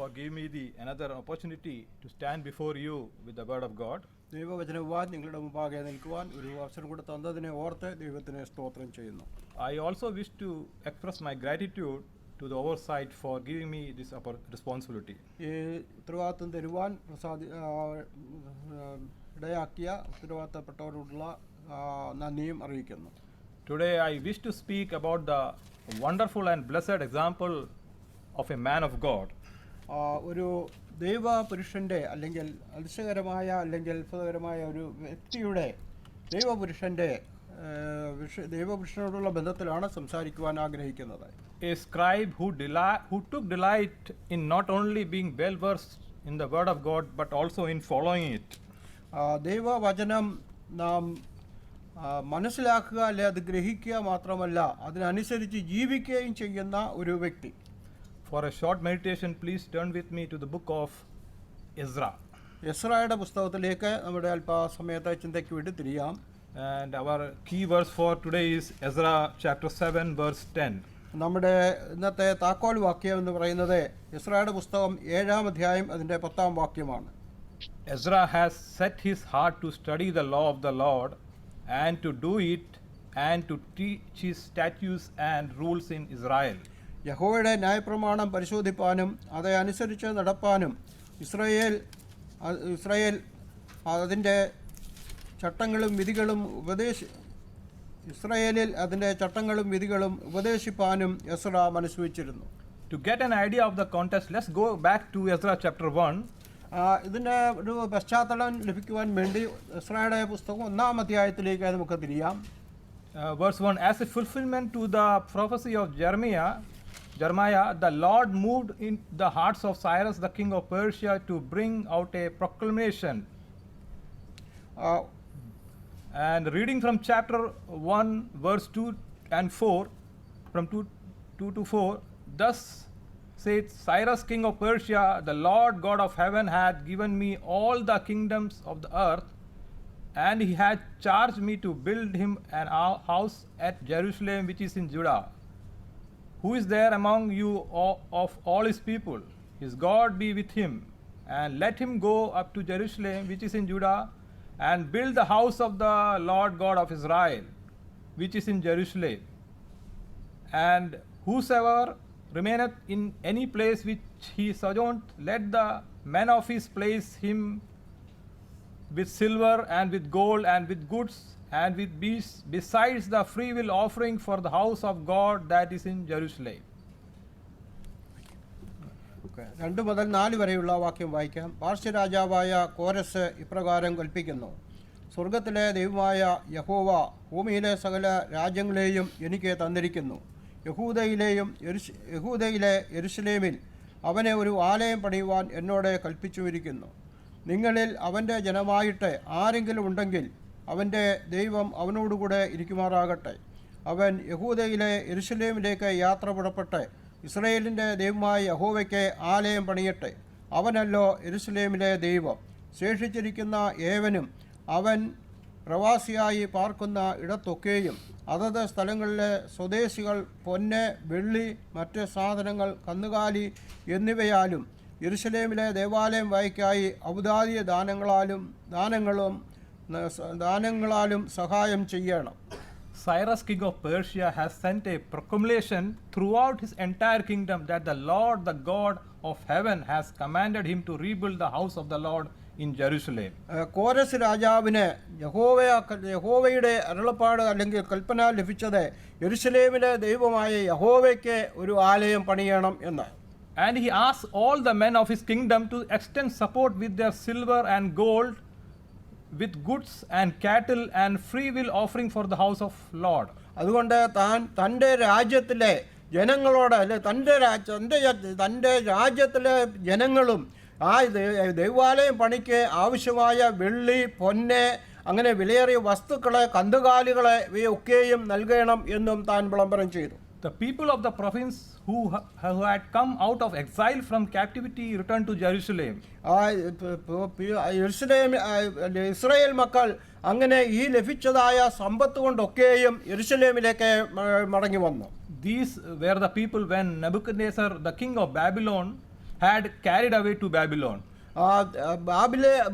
for giving me another opportunity to stand before you with the word of God. ദൈവവചനവുമായി നിങ്ങളുടെ മുമ്പാകെ നിൽക്കുവാൻ ഒരു അവസരം കൂടെ തന്നതിനെ ഓർത്ത് ദൈവത്തിന് സ്തോത്രം ചെയ്യുന്നു. I also wish to express my gratitude to the oversight for giving me this responsibility. ഈ ഉത്തരവാദിത്വം തരുവാൻ ഇടയാക്കിയ ഉത്തരവാദിത്തപ്പെട്ടവരോടുള്ള നന്ദിയും അറിയിക്കുന്നു. Today I wish to speak about the wonderful and blessed example of a man of God. ഒരു ദൈവ പുരുഷൻ്റെ അല്ലെങ്കിൽ അതിശയകരമായ അല്ലെങ്കിൽ അത്ഭുതകരമായ ഒരു വ്യക്തിയുടെ ദൈവപുരുഷനോടുള്ള ബന്ധത്തിലാണ് സംസാരിക്കുവാൻ ആഗ്രഹിക്കുന്നത്. A scribe who took delight in not only being well versed in the word of God but also in following it. ദൈവവചനം നാം മനസ്സിലാക്കുക അല്ലെ അത് ഗ്രഹിക്കുക മാത്രമല്ല അതിനനുസരിച്ച് ജീവിക്കുകയും ചെയ്യുന്ന ഒരു വ്യക്തി. For a short meditation, please turn with me to the book of Ezra. എസ്രായുടെ പുസ്തകത്തിലേക്ക് നമ്മുടെ അല്പസമയത്തെ ചിന്തയ്ക്ക് വേണ്ടി തിരിയാം. And our key verse for today is Ezra chapter 7 verse 10. നമ്മുടെ ഇന്നത്തെ താക്കോൽ വാക്യം എന്ന് പറയുന്നത് എസ്രായുടെ പുസ്തകം 7-ാം അധ്യായം അതിൻ്റെ 10-ാം വാക്യമാണ്. Ezra has set his heart to study the law of the Lord and to do it and to teach his statutes and rules in Israel. യഹോവയുടെ ന്യായപ്രമാണം പരിശോധിപ്പാനും അതേ അനുസരിച്ച് നടപ്പാനും ഇസ്രായേൽ അതിൻ്റെ ചട്ടങ്ങളും വിധികളും ഇസ്രായേലിൽ അതിൻ്റെ ചട്ടങ്ങളും വിധികളും ഉപദേശിപ്പാനും എസ്ര മനസ്സ് വെച്ചിരുന്നു. To get an idea of the context, let's go back to Ezra chapter 1. ഇതിൻ്റെ ഒരു പശ്ചാത്തലം ലഭിക്കുവാൻ വേണ്ടി എസ്രയുടെ പുസ്തകം 1-ാം അധ്യായത്തിലേക്ക് നമുക്ക് തിരിയാം. Verse 1, as a fulfillment to the prophecy of Jeremiah, the Lord moved in the hearts of Cyrus the king of Persia to bring out a proclamation. And reading from chapter 1 verse 2 and 4, from 2 to 4, thus said Cyrus king of Persia, the Lord God of heaven hath given me all the kingdoms of the earth, and he hath charged me to build him an house at Jerusalem which is in Judah. Who is there among you of all his people? His God be with him, and let him go up to Jerusalem which is in Judah, and build the house of the Lord God of Israel which is in Jerusalem. And whosoever remaineth in any place which he sojourneth, let the men of his place him with silver and with gold and with goods and with beasts, besides the freewill offering for the house of God that is in Jerusalem. 2 മുതൽ 4 വരെയുള്ള വാക്യം വായിക്കാം. പാർശ്യ രാജാവായ കോരസ് ഇപ്രകാരം കൽപ്പിക്കുന്നു: സ്വർഗത്തിലെ ദൈവമായ യഹോവ ഭൂമിയിലെ സകല രാജ്യങ്ങളെയും എനിക്ക് തന്നിരിക്കുന്നു. യഹൂദയിലെ യെരുശലേമിൽ അവനെ ഒരു ആലയം പണിയുവാൻ എന്നോട് കൽപ്പിച്ചുമിരിക്കുന്നു. നിങ്ങളിൽ അവൻ്റെ ജനമായിട്ട് ആരെങ്കിലും ഉണ്ടെങ്കിൽ അവൻ്റെ ദൈവം അവനോടുകൂടെ ഇരിക്കുമാറാകട്ടെ. അവൻ യഹൂദയിലെ യെരുശലേമിലേക്ക് യാത്ര പുറപ്പെട്ട് ഇസ്രായേലിൻ്റെ ദൈവമായ യഹോവയ്ക്ക് ആലയം പണിയട്ടെ. അവനല്ലോ യെരുശലേമിലെ ദൈവം. ശേഷിച്ചിരിക്കുന്ന ഏവനും അവൻ പ്രവാസിയായി പാർക്കുന്ന ഇടത്തൊക്കെയും അതത് സ്ഥലങ്ങളിലെ സ്വദേശികൾ പൊന്ന്, വെള്ളി, മറ്റ് സാധനങ്ങൾ, കന്നുകാലി എന്നിവയാലും യെരുശലേമിലെ ദേവാലയം വായ്ക്കായി ഔദാര്യ ദാനങ്ങളാലും സഹായം ചെയ്യണം. Cyrus king of Persia has sent a proclamation throughout his entire kingdom that the Lord, the God of heaven, has commanded him to rebuild the house of the Lord in Jerusalem. കോരസ് രാജാവിന് യഹോവയുടെ അരുളപ്പാട് അല്ലെങ്കിൽ കൽപ്പന ലഭിച്ചത് യെരുശലേമിലെ ദൈവമായ യഹോവയ്ക്ക് ഒരു ആലയം പണിയണം എന്ന്. And he asked all the men of his kingdom to extend support with their silver and gold, with goods and cattle and free will offering for the house of Lord. അതുകൊണ്ട് തൻ്റെ രാജ്യത്തിലെ ജനങ്ങളോട് അല്ലെ തൻ്റെ രാജ്യത്തിലെ ജനങ്ങളും ആ ദൈവാലയം പണിക്ക് ആവശ്യമായ വെള്ളി, പൊന്ന്, അങ്ങനെ വിലയേറിയ വസ്തുക്കളെ, കന്നുകാലികളെ ഇവയൊക്കെയും നൽകണം എന്നും താൻ വിളംബരം ചെയ്തു. The people of the province who had come out of exile from captivity returned to Jerusalem. Israel മക്കൾ അങ്ങനെ ഈ ലഭിച്ചതായ സമ്പത്ത് കൊണ്ടൊക്കെയും യെരുശലേമിലേക്ക് മടങ്ങി വന്നു. These were the people when Nebuchadnezzar, the king of Babylon, had carried away to Babylon.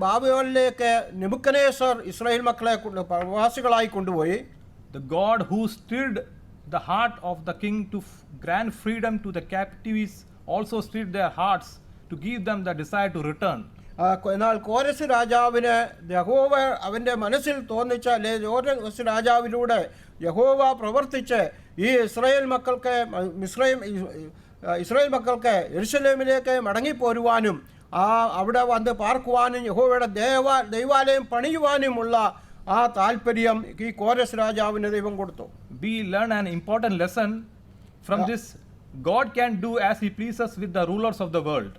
ബാബിലോണിലേക്ക് Nebuchadnezzar Israel മക്കളെ പ്രവാസികളായി കൊണ്ടുപോയി. The God who stirred the heart of the king to grant freedom to the captives also stirred their hearts to give them the desire to return. എന്നാൽ കോരസ് രാജാവിന് യഹോവ അവൻ്റെ മനസ്സിൽ തോന്നിച്ച കോരസ് രാജാവിലൂടെ യഹോവ പ്രവർത്തിച്ച് ഈ ഇസ്രായേൽ മക്കൾക്ക് യെരൂശലേമിലേക്ക് മടങ്ങിപ്പോരുവാനും അവിടെ വന്ന് പാർക്കുവാനും യഹോവയുടെ ദൈവാലയം പണിയുവാനുമുള്ള ആ താല്പര്യം ഈ കോരസ് രാജാവിന് ദൈവം കൊടുത്തു. We learn an important lesson from this. God can do as he pleases with the rulers of the world.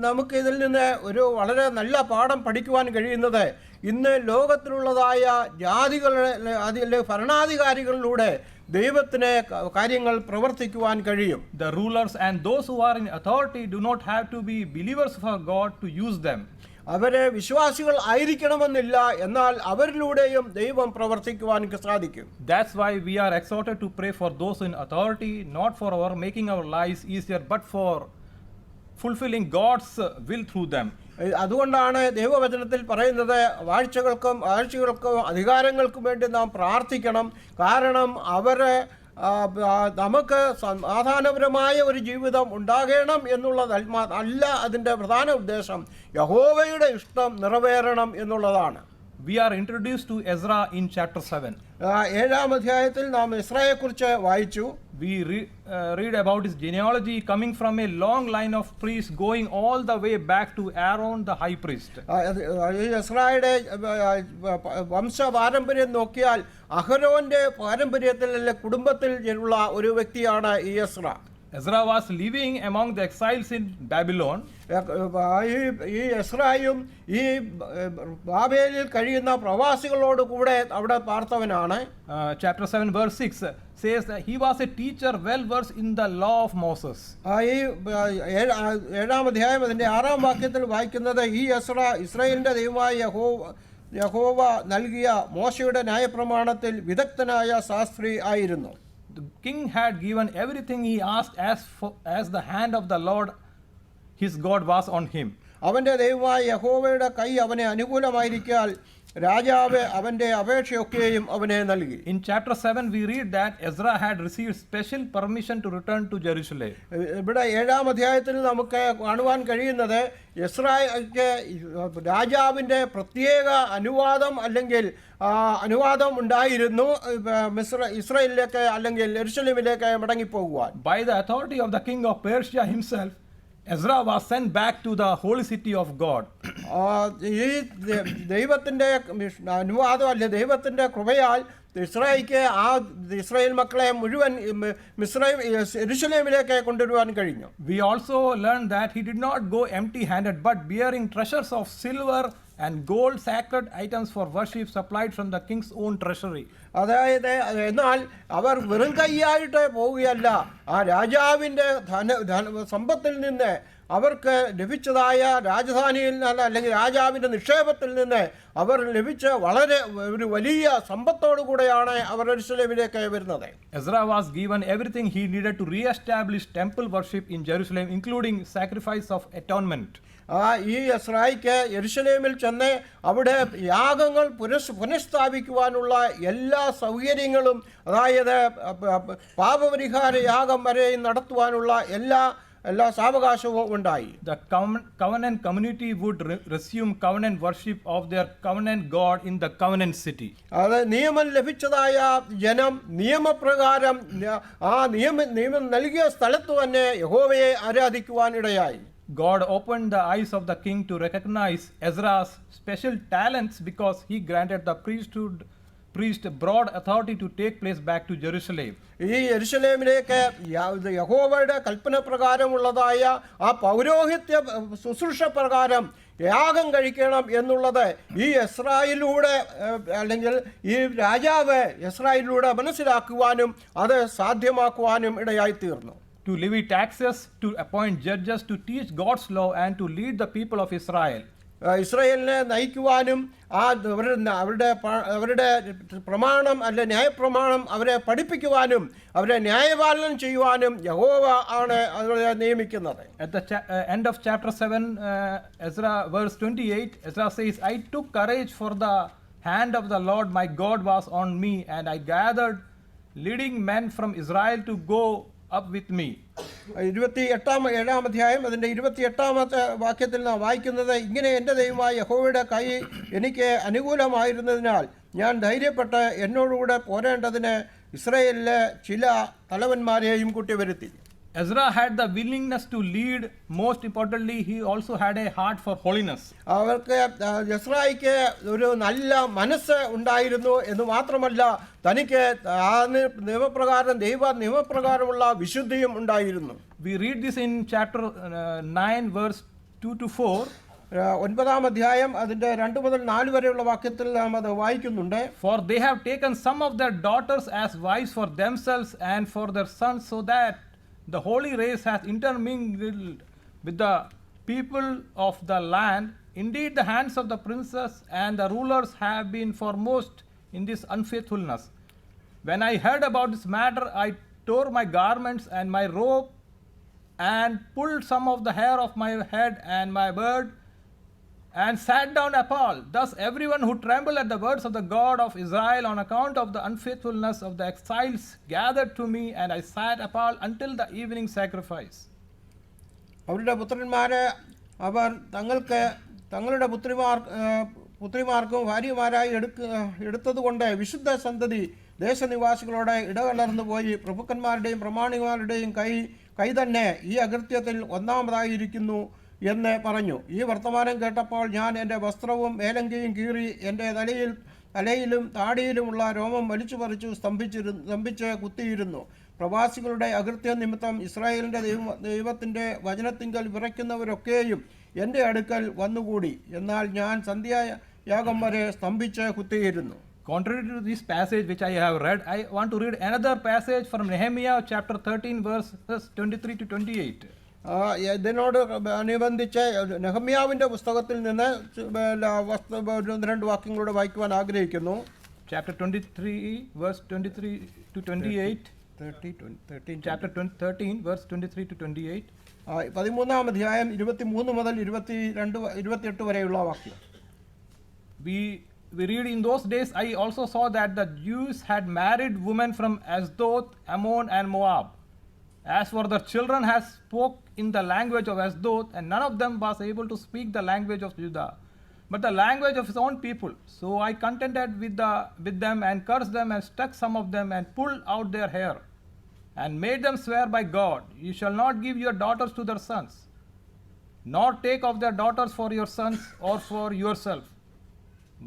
നമുക്ക് ഇതിൽ നിന്ന് ഒരു വളരെ നല്ല പാഠം പഠിക്കുവാൻ കഴിയുന്നത് ഇന്ന് ലോകത്തിലുള്ളതായ ജാതികളുടെ ഭരണാധികാരികളിലൂടെ ദൈവത്തിന് കാര്യങ്ങൾ പ്രവർത്തിക്കുവാൻ കഴിയും. The rulers and those who are in authority do not have to be believers for God to use them. അവരെ വിശ്വാസികൾ ആയിരിക്കണമെന്നില്ല, എന്നാൽ അവരിലൂടെയും ദൈവം പ്രവർത്തിക്കുവാൻ സാധിക്കും. That's why we are exhorted to pray for those in authority, not for our making our lives easier, but for fulfilling God's will through them. അതുകൊണ്ടാണ് ദൈവവചനത്തിൽ പറയുന്നത് വാഴ്ചകൾക്കും അധികാരങ്ങൾക്കും വേണ്ടി നാം പ്രാർത്ഥിക്കണം. കാരണം അവരെ നമുക്ക് സമാധാനപരമായ ഒരു ജീവിതം ഉണ്ടാകണം എന്നുള്ളതല്ല അതിൻ്റെ പ്രധാന ഉദ്ദേശം. യഹോവയുടെ ഇഷ്ടം നിറവേറണം എന്നുള്ളതാണ്. We are introduced to Ezra in chapter 7. 7-ാം അധ്യായത്തിൽ നാം എസ്രായെക്കുറിച്ച് വായിച്ചു. We read about his genealogy coming from a long line of priests going all the way back to Aaron the high priest. എസ്രായുടെ വംശപാരമ്പര്യം നോക്കിയാൽ അഹരോന്റെ പാരമ്പര്യത്തിലെ കുടുംബത്തിൽ ഉള്ള ഒരു വ്യക്തിയാണ് ഈ Ezra. Ezra was living among the exiles in Babylon. ഈ എസ്രായും ഈ ബാബേലിൽ കഴിയുന്ന പ്രവാസികളോട് കൂടെ അവിടെ പാർത്തവനാണ്. Chapter 7 verse 6 says that he was a teacher well versed in the law of Moses. ഈ 7-ാം അധ്യായം അതിൻ്റെ 6-ാം വാക്യത്തിൽ വായിക്കുന്നത് ഈ എസ്ര ഇസ്രായേലിന്റെ ദൈവമായ യഹോവ നൽകിയ മോശയുടെ ന്യായപ്രമാണത്തിൽ വിദഗ്ധനായ ശാസ്ത്രി ആയിരുന്നു. The king had given everything he asked as the hand of the Lord his God was on him. അവന്റെ ദൈവമായ യഹോവയുടെ കൈ അവനെ അനുകൂലമായിരിക്കാൻ രാജാവ് അവന്റെ അപേക്ഷയൊക്കെയും അവനെ നൽകി. In chapter 7 we read that Ezra had received special permission to return to Jerusalem. ഇവിടെ 7-ാം അധ്യായത്തിൽ നമുക്ക് കാണുവാൻ കഴിയുന്നത് എസ്രായ്ക്ക് രാജാവിൻ്റെ പ്രത്യേക അനുവാദം ഉണ്ടായിരുന്നു ഇസ്രായേലിലേക്ക് അല്ലെങ്കിൽ യെരൂശലേമിലേക്ക് മടങ്ങിപ്പോകുവാൻ. By the authority of the king of Persia himself, Ezra was sent back to the holy city of God. ഈ ദൈവത്തിൻ്റെ അനുവാദം അല്ലെ ദൈവത്തിൻ്റെ കൃപയാൽ ഇസ്രായേൽ മക്കളെ മുഴുവൻ യെരൂശലേമിലേക്ക് കൊണ്ടുവരുവാൻ കഴിഞ്ഞു. We also learned that he did not go empty-handed, but bearing treasures of silver and gold, sacred items for worship supplied from the king's own treasury. അതായത് എന്നാൽ അവർ വെറും കൈയായിട്ട് പോവുകയല്ല, ആ രാജാവിൻ്റെ സമ്പത്തിൽ നിന്ന് അവർക്ക് ലഭിച്ചതായ രാജധാനിയിൽ നിന്ന് അല്ലെങ്കിൽ രാജാവിൻ്റെ നിക്ഷേപത്തിൽ നിന്ന് അവർ ലഭിച്ച വളരെ ഒരു വലിയ സമ്പത്തോടു കൂടെയാണ് അവർ യെരൂശലേമിലേക്ക് വരുന്നത്. Ezra was given everything he needed to re-establish temple worship in Jerusalem, including sacrifice of atonement. ഈ എസ്രായിക്ക് യെരൂശലേമിൽ ചെന്ന് അവിടെ യാഗങ്ങൾ പുനഃസ്ഥാപിക്കുവാനുള്ള എല്ലാ സൗകര്യങ്ങളും, അതായത് പാപപരിഹാര യാഗം വരെ നടത്തുവാനുള്ള എല്ലാ സാവകാശവും ഉണ്ടായി. The covenant community would resume covenant worship of their covenant God in the covenant city. അത് നിയമം ലഭിച്ചതായ ജനം നിയമപ്രകാരം നിയമം നൽകിയ സ്ഥലത്ത് തന്നെ യഹോവയെ ആരാധിക്കുവാൻ ഇടയായി. God opened the eyes of the king to recognize Ezra's special talents because he granted the priest broad authority to take place back to Jerusalem. ഈ യെരൂശലേമിലേക്ക് യഹോവയുടെ കൽപ്പന പ്രകാരമുള്ളതായ ആ പൗരോഹിത്യ ശുശ്രൂഷ പ്രകാരം യാഗം കഴിക്കണം എന്നുള്ളത് ഈ എസ്രായിലൂടെ അല്ലെങ്കിൽ ഈ രാജാവ് എസ്രായിലൂടെ മനസ്സിലാക്കുവാനും അത് സാധ്യമാക്കുവാനും ഇടയായി തീർന്നു. To levy taxes, to appoint judges, to teach God's law and to lead the people of Israel. ഇസ്രായേലിനെ നയിക്കുവാനും അവരുടെ പ്രമാണം അല്ലെ ന്യായപ്രമാണം അവരെ പഠിപ്പിക്കുവാനും അവരെ ന്യായപാലനം ചെയ്യുവാനും യഹോവ ആണ് അവരെ നിയമിക്കുന്നത്. At the end of chapter 7, Ezra verse 28, Ezra says, I took courage, for the hand of the Lord my God was on me, and I gathered leading men from Israel to go up with me. 27 അധ്യായം അതിൻ്റെ 28 വാക്യത്തിൽ നാം വായിക്കുന്നത്, ഇങ്ങനെ എൻ്റെ ദൈവമായ യഹോവയുടെ കൈ എനിക്ക് അനുകൂലമായിരുന്നതിനാൽ ഞാൻ ധൈര്യപ്പെട്ട് എന്നോടുകൂടെ പോരേണ്ടതിന് ഇസ്രായേലിലെ ചില തലവന്മാരെയും കൂട്ടിവരുത്തി. Ezra had the willingness to lead. Most importantly, he also had a heart for holiness. അവർക്ക് എസ്രായിക്ക് ഒരു നല്ല മനസ്സ് ഉണ്ടായിരുന്നു എന്ന് മാത്രമല്ല, തനിക്ക് ആ നിയമപ്രകാരം നിയമപ്രകാരമുള്ള വിശുദ്ധിയും ഉണ്ടായിരുന്നു. We read this in chapter 9 verse 2 to 4. 9 അധ്യായം അതിൻ്റെ 2 മുതൽ 4 വരെയുള്ള വാക്യത്തിൽ നാം അത് വായിക്കുന്നുണ്ട്. For they have taken some of their daughters as wives for themselves and for their sons, so that the holy race has intermingled with the people of the land. Indeed, the hands of the princes and the rulers have been foremost in this unfaithfulness. When I heard about this matter, I tore my garments and my robe and pulled some of the hair of my head and my beard and sat down appalled. Thus everyone who trembled at the words of the God of Israel on account of the unfaithfulness of the exiles gathered to me, and I sat appalled until the evening sacrifice. അവരുടെ പുത്രന്മാരെ അവർ തങ്ങളുടെ പുത്രിമാർക്കും ഭാര്യമാരായി എടുത്തതുകൊണ്ട് വിശുദ്ധ സന്തതി ദേശനിവാസികളോടെ ഇടകലർന്നു പോയി. പ്രഭുക്കന്മാരുടെയും പ്രമാണിമാരുടെയും കൈ തന്നെ ഈ അകൃത്യത്തിൽ ഒന്നാമതായിരിക്കുന്നു എന്ന് പറഞ്ഞു. ഈ വർത്തമാനം കേട്ടപ്പോൾ ഞാൻ എൻ്റെ വസ്ത്രവും മേലങ്കിയും കീറി എൻ്റെ തലയിലും താടിയിലുമുള്ള രോമം വലിച്ചു പറിച്ചു സ്തംഭിച്ച് കുത്തിയിരുന്നു. പ്രവാസികളുടെ അകൃത്യം നിമിത്തം ഇസ്രായേലിൻ്റെ ദൈവത്തിൻ്റെ വചനത്തിങ്കൽ വിറയ്ക്കുന്നവരൊക്കെയും എൻ്റെ അടുക്കൽ വന്നുകൂടി. എന്നാൽ ഞാൻ സന്ധ്യായാഗം വരെ സ്തംഭിച്ച് കുത്തിയിരുന്നു. Contrary to this passage which I have read, I want to read another passage from Nehemiah chapter 13 verses 23 to 28. ഇതിനോട് അനുബന്ധിച്ച് നെഹമ്യാവിൻ്റെ പുസ്തകത്തിൽ നിന്ന് 2 വാക്യങ്ങളോട് വായിക്കുവാൻ ആഗ്രഹിക്കുന്നു. Chapter 23 verse 23 to 28. 13 Chapter 13 verse 23 to 28. 13 അധ്യായം 23 മുതൽ 28 വരെയുള്ള വാക്യം. We read, in those days I also saw that the Jews had married women from Ashdod, Ammon and Moab. As for their children has spoke in the language of Ashdod, and none of them was able to speak the language of Judah, but the language of his own people. So I contended with them and cursed them and struck some of them and pulled out their hair and made them swear by God, you shall not give your daughters to their sons, nor take of their daughters for your sons or for yourself.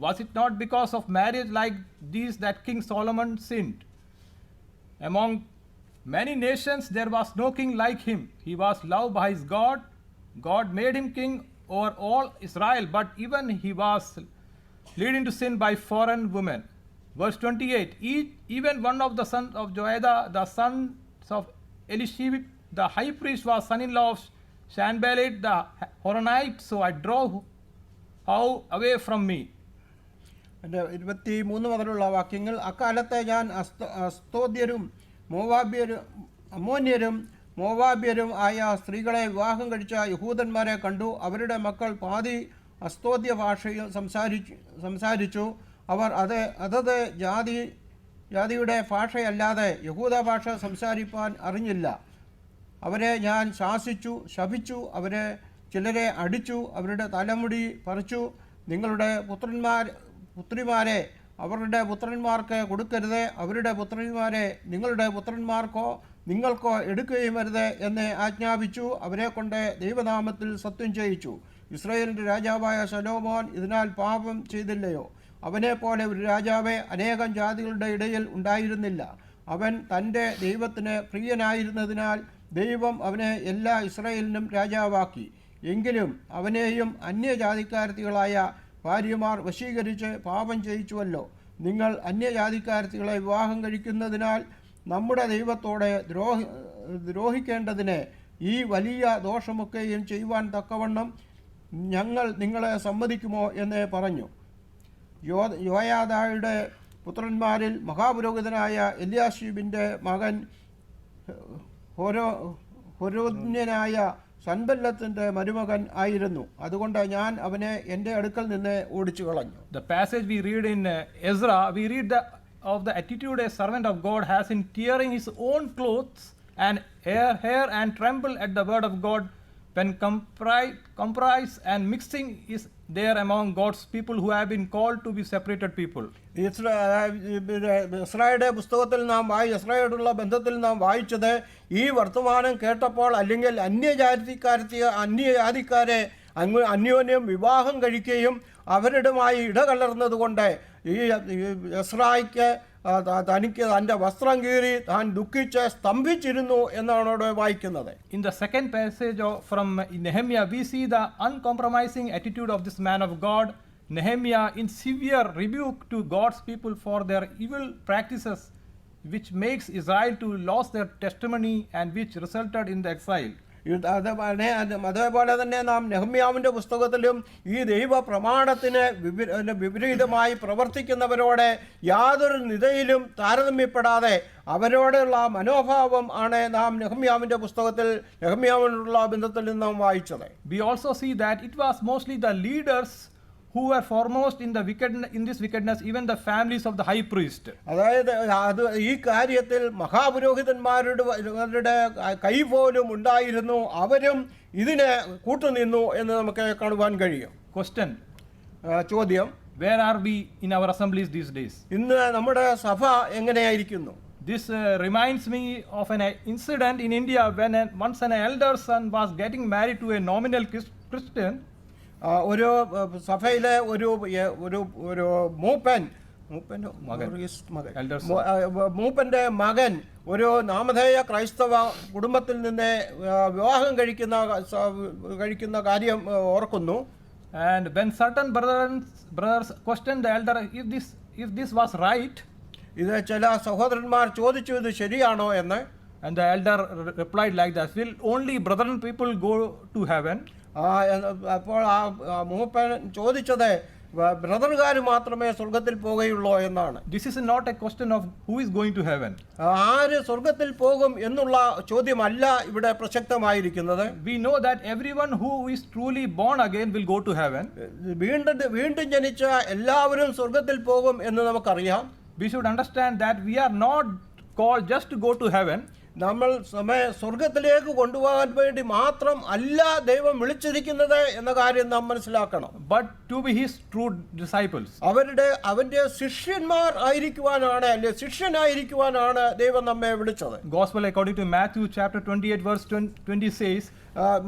Was it not because of marriage like these that King Solomon sinned? Among many nations there was no king like him. He was loved by his God. God made him king over all Israel, but even he was led into sin by foreign women. Verse 28, even one of the sons of Joiada, the sons of Elishib, the high priest, was son-in-law of Sanballat the Horonite, so I drove how away from me. 23 മുതലുള്ള വാക്യങ്ങൾ. അക്കാലത്തെ ഞാൻ അസ്തോദ്യരും അമ്മോന്യരും മോവാബ്യരും ആയ സ്ത്രീകളെ വിവാഹം കഴിച്ച യഹൂദന്മാരെ കണ്ടു. അവരുടെ മക്കൾ പാതി അസ്തോദ്യ ഭാഷയിൽ സംസാരിച്ചു. അവർ അതത് ജാതിയുടെ ഭാഷയല്ലാതെ യഹൂദ ഭാഷ സംസാരിപ്പാൻ അറിഞ്ഞില്ല. അവരെ ഞാൻ ശപിച്ചു. ചിലരെ അടിച്ചു, അവരുടെ തലമുടി പറിച്ചു. നിങ്ങളുടെ പുത്രിമാരെ അവരുടെ പുത്രന്മാർക്ക് കൊടുക്കരുത്, അവരുടെ പുത്രിമാരെ നിങ്ങളുടെ നിങ്ങൾക്കോ എടുക്കുകയും അരുത് എന്ന് ആജ്ഞാപിച്ചു. അവരെ കൊണ്ട് ദൈവനാമത്തിൽ സത്യം ചെയ്യിച്ചു. ഇസ്രായേലിൻ്റെ രാജാവായ ശലോമോൻ ഇതിനാൽ പാപം ചെയ്തില്ലയോ? അവനെപ്പോലെ ഒരു രാജാവേ അനേകം ജാതികളുടെ ഇടയിൽ ഉണ്ടായിരുന്നില്ല. അവൻ തൻ്റെ ദൈവത്തിന് പ്രിയനായിരുന്നതിനാൽ ദൈവം അവനെ എല്ലാ ഇസ്രായേലിനും രാജാവാക്കി. എങ്കിലും അവനെയും അന്യജാതിക്കാരത്തികളായ ഭാര്യമാർ വശീകരിച്ച് പാപം ചെയ്യിച്ചുവല്ലോ. നിങ്ങൾ അന്യജാതിക്കാരത്തികളെ വിവാഹം കഴിക്കുന്നതിനാൽ നമ്മുടെ ദൈവത്തോടെ ദ്രോഹിക്കേണ്ടതിന് ഈ വലിയ ദോഷമൊക്കെയും ചെയ്യുവാൻ തക്കവണ്ണം ഞങ്ങൾ നിങ്ങളെ സമ്മതിക്കുമോ എന്ന് പറഞ്ഞു. യോയാദയുടെ പുത്രന്മാരിൽ മഹാപുരോഹിതനായ എല്യാശീബിൻ്റെ മകൻ ഹൊരോന്യനായ സൻബല്ലത്തിൻ്റെ മരുമകൻ ആയിരുന്നു. അതുകൊണ്ട് ഞാൻ അവനെ എൻ്റെ അടുക്കൽ നിന്ന് ഓടിച്ചു കളഞ്ഞു. The passage we read in Ezra, we read of the attitude a servant of God has in tearing his own clothes and hair and tremble at the word of God when comprise and mixing is there among God's people who have been called to be separated people. ഇസ്രായേലിന്റെ പുസ്തകത്തിൽ ഇസ്രായേലുള്ള ബന്ധത്തിൽ നാം വായിച്ചത് ഈ വർത്തമാനം കേട്ടപ്പോൾ അല്ലെങ്കിൽ അന്യജാതിക്കാരെ അന്യോന്യം വിവാഹം കഴിക്കുകയും അവരുമായി ഇടകലർന്നതുകൊണ്ട് ഈ എസ്രായിക്ക് തനിക്ക് തൻ്റെ വസ്ത്രം കീറി താൻ ദുഃഖിച്ച് സ്തംഭിച്ചിരുന്നു എന്നാണ് അവിടെ വായിക്കുന്നത്. In the second passage from Nehemiah, we see the uncompromising attitude of this man of God, Nehemiah, in severe rebuke to God's people for their evil practices, which makes Israel to lose their testimony and which resulted in the exile. അതേപോലെ തന്നെ നാം നെഹമ്യാവിൻ്റെ പുസ്തകത്തിലും ഈ ദൈവ പ്രമാണത്തിന് വിപരീതമായി പ്രവർത്തിക്കുന്നവരോട് യാതൊരു നിലയിലും താരതമ്യപ്പെടാതെ അവരോടുള്ള മനോഭാവം ആണ് നാം നെഹമ്യാവിൻ്റെ പുസ്തകത്തിൽ നെഹമ്യാവിനുള്ള ബന്ധത്തിൽ നിന്നും വായിച്ചത്. We also see that it was mostly the leaders who were foremost in this wickedness, even the families of the high priest. അതായത് അത് ഈ കാര്യത്തിൽ മഹാപുരോഹിതന്മാരുടെ കൈ പോലും ഉണ്ടായിരുന്നു, അവരും ഇതിനെ കൂട്ടുനിന്നു എന്ന് നമുക്ക് കാണുവാൻ കഴിയും. Question. ചോദ്യം, where are we in our assemblies these days? ഇന്ന് നമ്മുടെ സഭ എങ്ങനെയായിരിക്കുന്നു? This reminds me of an incident in India when once an elder son was getting married to a nominal Christian. ഒരു സഭയിലെ ഒരു മൂപ്പൻ്റെ മകൻ ഒരു നാമധേയ ക്രൈസ്തവ കുടുംബത്തിൽ നിന്ന് വിവാഹം കഴിക്കുന്ന കാര്യം ഓർക്കുന്നു. And when certain brothers questioned the elder if this was right, ഇത് ചില സഹോദരന്മാർ ചോദിച്ചു ഇത് ശരിയാണോ എന്ന്. And the elder replied like that, will only brethren people go to heaven? അപ്പോൾ ആ മൂപ്പൻ ചോദിച്ചത് ബ്രദറുകാർ മാത്രമേ സ്വർഗത്തിൽ പോകുകയുള്ളൂ എന്നാണ്. This is not a question of who is going to heaven. ആര് സ്വർഗത്തിൽ പോകും എന്നുള്ള ചോദ്യമല്ല ഇവിടെ പ്രസക്തമായിരിക്കുന്നത്. We know that everyone who is truly born again will go to heaven. വീണ്ടും ജനിച്ച എല്ലാവരും സ്വർഗത്തിൽ പോകും എന്ന് നമുക്കറിയാം. We should understand that we are not called just to go to heaven. നമ്മൾ സ്വർഗത്തിലേക്ക് കൊണ്ടുപോകാൻ വേണ്ടി മാത്രം അല്ല ദൈവം വിളിച്ചിരിക്കുന്നത് എന്ന കാര്യം നാം മനസ്സിലാക്കണം. But to be his true disciples. അവന്റെ ശിഷ്യന്മാർ ആയിരിക്കുവാനാണ്, അല്ലെ ശിഷ്യനായിരിക്കുവാനാണ് ദൈവം നമ്മെ വിളിച്ചത്. Gospel according to Matthew chapter 28 verse 20 says,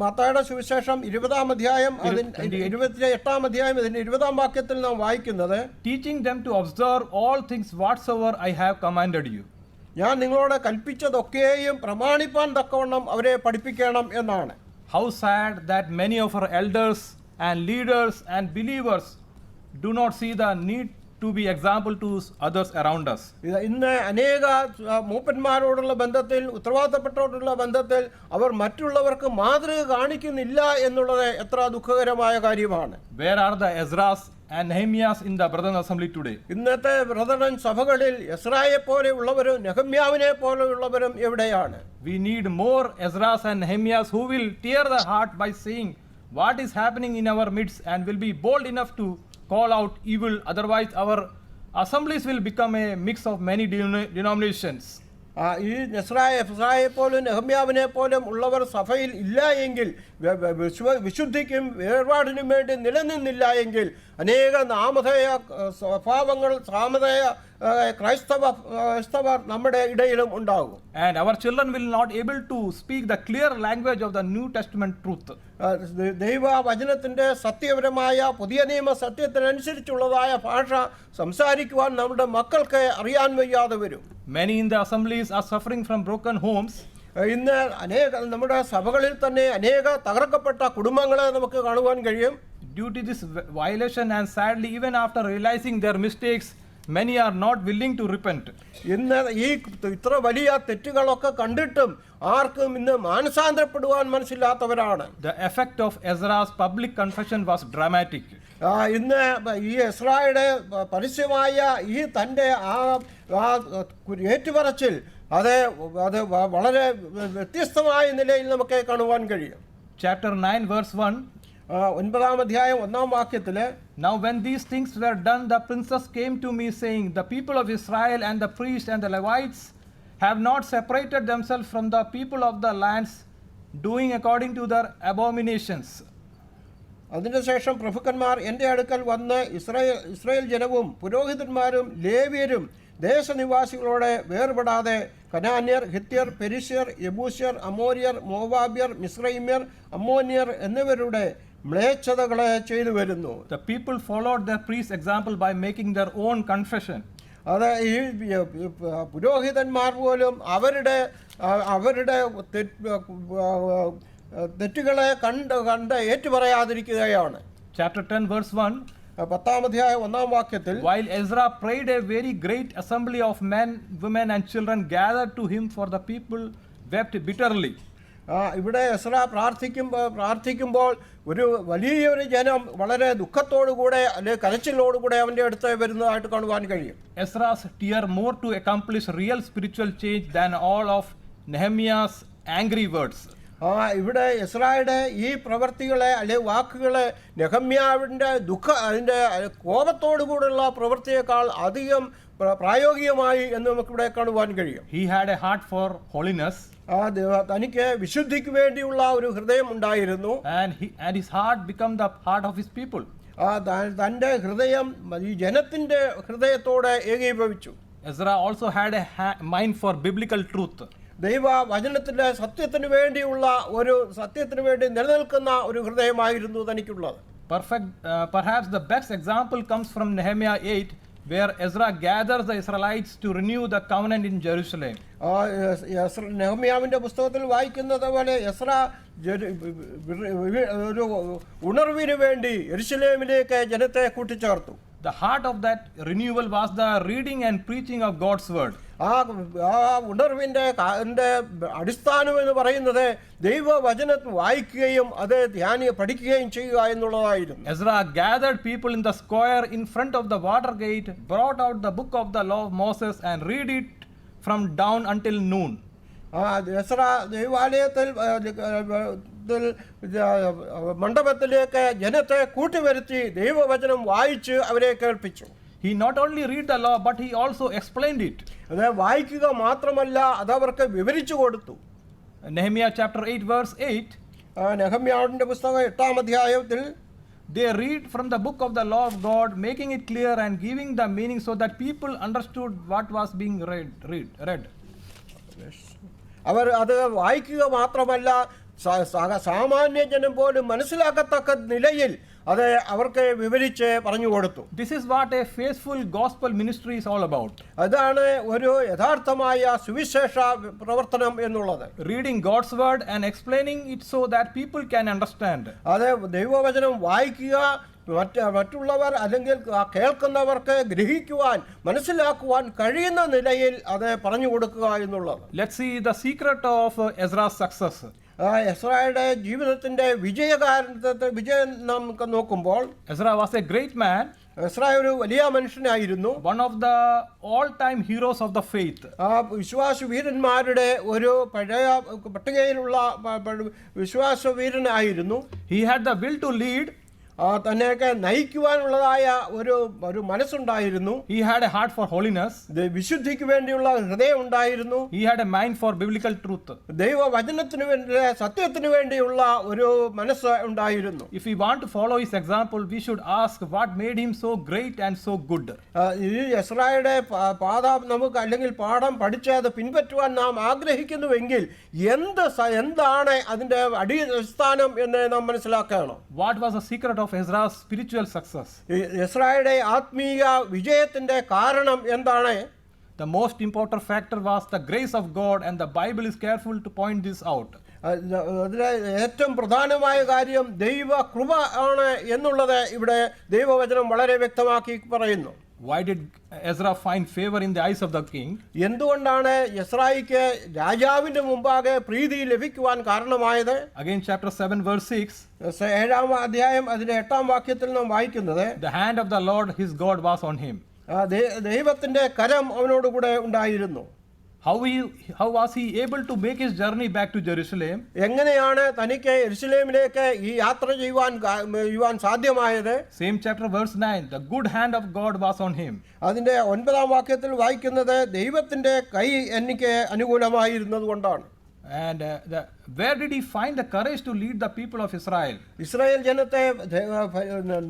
മത്തായിയുടെ സുവിശേഷം 20-ാം അധ്യായം 28-ാം അധ്യായം ഇതിന്റെ 20-ാം വാക്യത്തിൽ നാം വായിക്കുന്നത്, teaching them to observe all things whatsoever I have commanded you. ഞാൻ നിങ്ങളോട് കൽപ്പിച്ചതൊക്കെയും പ്രമാണിപ്പാൻ തക്കവണ്ണം അവരെ പഠിപ്പിക്കണം എന്നാണ്. How sad that many of our elders and leaders and believers do not see the need to be example to others around us. ഇന്ന് അനേക മൂപ്പന്മാരോടുള്ള ബന്ധത്തിൽ, ഉത്തരവാദിത്തപ്പെട്ടവരോടുള്ള ബന്ധത്തിൽ അവർ മറ്റുള്ളവർക്ക് മാതൃക കാണിക്കുന്നില്ല എന്നുള്ളത് എത്ര ദുഃഖകരമായ കാര്യമാണ്. Where are the Ezras and Nehemiahs in the Brethren assembly today? ഇന്നത്തെ ബ്രദറൻ സഭകളിൽ എസ്രായെ പോലെയുള്ളവരും നെഹമ്യാവിനെ പോലെയുള്ളവരും എവിടെയാണ്? We need more Ezras and Nehemiahs who will tear the heart by seeing what is happening in our midst and will be bold enough to call out evil. Otherwise our assemblies will become a mix of many denominations. ഈ എസ്രായെ പോലും നെഹമ്യാവിനെ പോലും ഉള്ളവർ സഭയിൽ ഇല്ല എങ്കിൽ, വിശുദ്ധിക്കും വേർപാടിനും വേണ്ടി നിലനിന്നില്ല എങ്കിൽ അനേക നാമധേയ സ്വഭാവങ്ങൾ, ക്രൈസ്തവർ നമ്മുടെ ഇടയിലും ഉണ്ടാകും. And our children will not able to speak the clear language of the New Testament truth. ദൈവ വചനത്തിന്റെ സത്യപരമായ പുതിയ നിയമ സത്യത്തിനനുസരിച്ചുള്ളതായ ഭാഷ സംസാരിക്കുവാൻ നമ്മുടെ മക്കൾക്ക് അറിയാൻ വയ്യാതെ വരും. Many in the assemblies are suffering from broken homes. ഇന്ന് നമ്മുടെ സഭകളിൽ തന്നെ അനേക തകർക്കപ്പെട്ട കുടുംബങ്ങളെ നമുക്ക് കാണുവാൻ കഴിയും. Due to this violation and sadly even after realizing their mistakes, many are not willing to repent. ഇന്ന് ഈ ഇത്ര വലിയ തെറ്റുകളൊക്കെ കണ്ടിട്ടും ആർക്കും ഇന്ന് മാനസാന്തരപ്പെടുവാൻ മനസ്സില്ലാത്തവരാണ്. The effect of Ezra's public confession was dramatic. ഇന്ന് ഈ എസ്രായുടെ പരസ്യമായ ഈ തൻ്റെ ആ ഏറ്റുപറച്ചിൽ അത് വളരെ വ്യത്യസ്തമായ നിലയിൽ നമുക്ക് കാണുവാൻ കഴിയും. Chapter 9 verse 1. 9-ാം അധ്യായം 1-ാം വാക്യത്തിൽ, Now when these things were done, the princes came to me saying, the people of Israel and the priests and the Levites have not separated themselves from the people of the lands, doing according to their abominations. അതിനുശേഷം പ്രഭുക്കന്മാർ എൻ്റെ അടുക്കൽ വന്ന് Israel ജനവും പുരോഹിതന്മാരും ലേവ്യരും ദേശനിവാസികളോടെ വേർപെടാതെ കനാന്യർ, ഹിത്യർ, പെരിഷ്യർ, യെബൂസ്യർ, അമോര്യർ, മോവാബ്യർ, മിസ്രൈമ്യർ, അമ്മോന്യർ എന്നിവരുടെ മ്ലേച്ഛതകളെ ചെയ്തു വരുന്നു. The people followed their priest's example by making their own confession. അത് ഈ പുരോഹിതന്മാർ പോലും അവരുടെ തെറ്റുകളെ കണ്ട് ഏറ്റുപറയാതിരിക്കുകയാണ്. Chapter 10 verse 1. 10-ാം അധ്യായം 1-ാം വാക്യത്തിൽ, While Ezra prayed, a very great assembly of men, women and children gathered to him, for the people wept bitterly. ഇവിടെ എസ്ര പ്രാർത്ഥിക്കുമ്പോൾ ഒരു വലിയൊരു ജനം വളരെ ദുഃഖത്തോടുകൂടെ അല്ലെങ്കിൽ കരച്ചിലോടുകൂടെ അവൻ്റെ അടുത്ത് വരുന്നതായിട്ട് കാണുവാൻ കഴിയും. Ezra's tear more to accomplish real spiritual change than all of Nehemiah's angry words. ഇവിടെ എസ്രായുടെ ഈ പ്രവൃത്തികളെ അല്ലെങ്കിൽ വാക്കുകളെ നെഹമ്യാവിൻ്റെ അതിൻ്റെ കോപത്തോടുകൂടെയുള്ള പ്രവൃത്തിയേക്കാൾ അധികം പ്രായോഗികമായി എന്ന് നമുക്കിവിടെ കാണുവാൻ കഴിയും. He had a heart for holiness. തനിക്ക് വിശുദ്ധിക്ക് വേണ്ടിയുള്ള ഒരു ഹൃദയം ഉണ്ടായിരുന്നു. And his heart became the heart of his people. തൻ്റെ ഹൃദയം ഈ ജനത്തിൻ്റെ ഹൃദയത്തോടെ ഏകീഭവിച്ചു. Ezra also had a mind for biblical truth. ദൈവ വചനത്തിൻ്റെ സത്യത്തിന് വേണ്ടി നിലനിൽക്കുന്ന ഒരു ഹൃദയമായിരുന്നു തനിക്കുള്ളത്. Perhaps the best example comes from Nehemiah 8, where Ezra gathers the Israelites to renew the covenant in Jerusalem. നെഹമ്യാവിൻ്റെ പുസ്തകത്തിൽ വായിക്കുന്നത് പോലെ എസ്ര ഒരു ഉണർവിന് വേണ്ടി യെരുശലേമിലേക്ക് ജനത്തെ കൂട്ടിച്ചേർത്തു. The heart of that renewal was the reading and preaching of God's word. ആ ഉണർവിൻ്റെ അടിസ്ഥാനം എന്ന് പറയുന്നത് ദൈവവചനം വായിക്കുകയും അത് പഠിക്കുകയും ചെയ്യുക എന്നുള്ളതായിരുന്നു. Ezra gathered people in the square in front of the water gate, brought out the book of the law of Moses and read it from dawn until noon. Ezra ദൈവാലയത്തിൽ മണ്ഡപത്തിലേക്ക് ജനത്തെ കൂട്ടിവരുത്തി ദൈവവചനം വായിച്ച് അവരെ കേൾപ്പിച്ചു. He not only read the law, but he also explained it. അത് വായിക്കുക മാത്രമല്ല, അത് അവർക്ക് വിവരിച്ചു കൊടുത്തു. Nehemiah chapter 8 verse 8. നെഹമ്യാവിന്റെ പുസ്തകം 8-ാം അധ്യായത്തിൽ, they read from the book of the law of God, making it clear and giving the meaning so that people understood what was being read. അവർ അത് വായിക്കുക മാത്രമല്ല, സാമാന്യ ജനം പോലും മനസ്സിലാക്കത്തക്ക നിലയിൽ അത് അവർക്ക് വിവരിച്ച് പറഞ്ഞു കൊടുത്തു. This is what a faithful gospel ministry is all about. അതാണ് ഒരു യഥാർത്ഥമായ സുവിശേഷ പ്രവർത്തനം എന്നുള്ളത്. Reading God's word and explaining it so that people can understand. അത് ദൈവവചനം വായിക്കുക, മറ്റുള്ളവർ അല്ലെങ്കിൽ കേൾക്കുന്നവർക്ക് ഗ്രഹിക്കുവാൻ മനസ്സിലാക്കുവാൻ കഴിയുന്ന നിലയിൽ അത് പറഞ്ഞു കൊടുക്കുക എന്നുള്ളത്. Let's see the secret of Ezra's success. എസ്രായുടെ ജീവിതത്തിന്റെ വിജയം നമുക്ക് നോക്കുമ്പോൾ, Ezra was a great man. Ezra ഒരു വലിയ മനുഷ്യനായിരുന്നു. One of the all-time heroes of the faith. വിശ്വാസ വീരന്മാരുടെ ഒരു പഴയ പട്ടികയിലുള്ള വിശ്വാസ വീരനായിരുന്നു. He had the will to lead. തന്നെയൊക്കെ നയിക്കുവാനുള്ളതായ ഒരു മനസ്സുണ്ടായിരുന്നു. He had a heart for holiness. വിശുദ്ധിക്ക് വേണ്ടിയുള്ള ഹൃദയം ഉണ്ടായിരുന്നു. He had a mind for biblical truth. ദൈവവചനത്തിന് വേണ്ടി, സത്യത്തിന് വേണ്ടിയുള്ള ഒരു മനസ്സ് ഉണ്ടായിരുന്നു. If we want to follow his example, we should ask what made him so great and so good. ഈ എസ്രായുടെ നമുക്ക് അല്ലെങ്കിൽ പാഠം പഠിച്ച് അത് പിൻപറ്റുവാൻ നാം ആഗ്രഹിക്കുന്നുവെങ്കിൽ എന്താണ് അതിന്റെ അടിസ്ഥാനം എന്ന് നാം മനസ്സിലാക്കണം. What was the secret of Ezra's spiritual success? എസ്രായുടെ ആത്മീയ വിജയത്തിന്റെ കാരണം എന്താണ്? The most important factor was the grace of God, and the Bible is careful to point this out. അതിലെ ഏറ്റവും പ്രധാനമായ കാര്യം ദൈവ കൃപ ആണ് എന്നുള്ളത് ഇവിടെ ദൈവവചനം വളരെ വ്യക്തമാക്കി പറയുന്നു. Why did Ezra find favor in the eyes of the king? എന്തുകൊണ്ടാണ് എസ്രായിക്ക് രാജാവിന്റെ മുമ്പാകെ പ്രീതി ലഭിക്കുവാൻ കാരണമായത്? Again chapter 7 verse 6. 7-ാം അധ്യായം അതിന്റെ 8-ാം വാക്യത്തിൽ നാം വായിക്കുന്നത്, The hand of the Lord his God was on him. ദൈവത്തിന്റെ കരം അവനോടുകൂടെ ഉണ്ടായിരുന്നു. How was he able to make his journey back to Jerusalem? എങ്ങനെയാണ് തനിക്ക് യെരുശലേമിലേക്ക് ഈ യാത്ര ചെയ്യുവാൻ സാധ്യമായത്? Same chapter verse 9. The good hand of God was on him. അതിന്റെ 9-ാം വാക്യത്തിൽ വായിക്കുന്നത്, ദൈവത്തിന്റെ കൈ എനിക്ക് അനുകൂലമായിരുന്നത് കൊണ്ടാണ്. And where did he find the courage to lead the people of Israel? Israel ജനത്തെ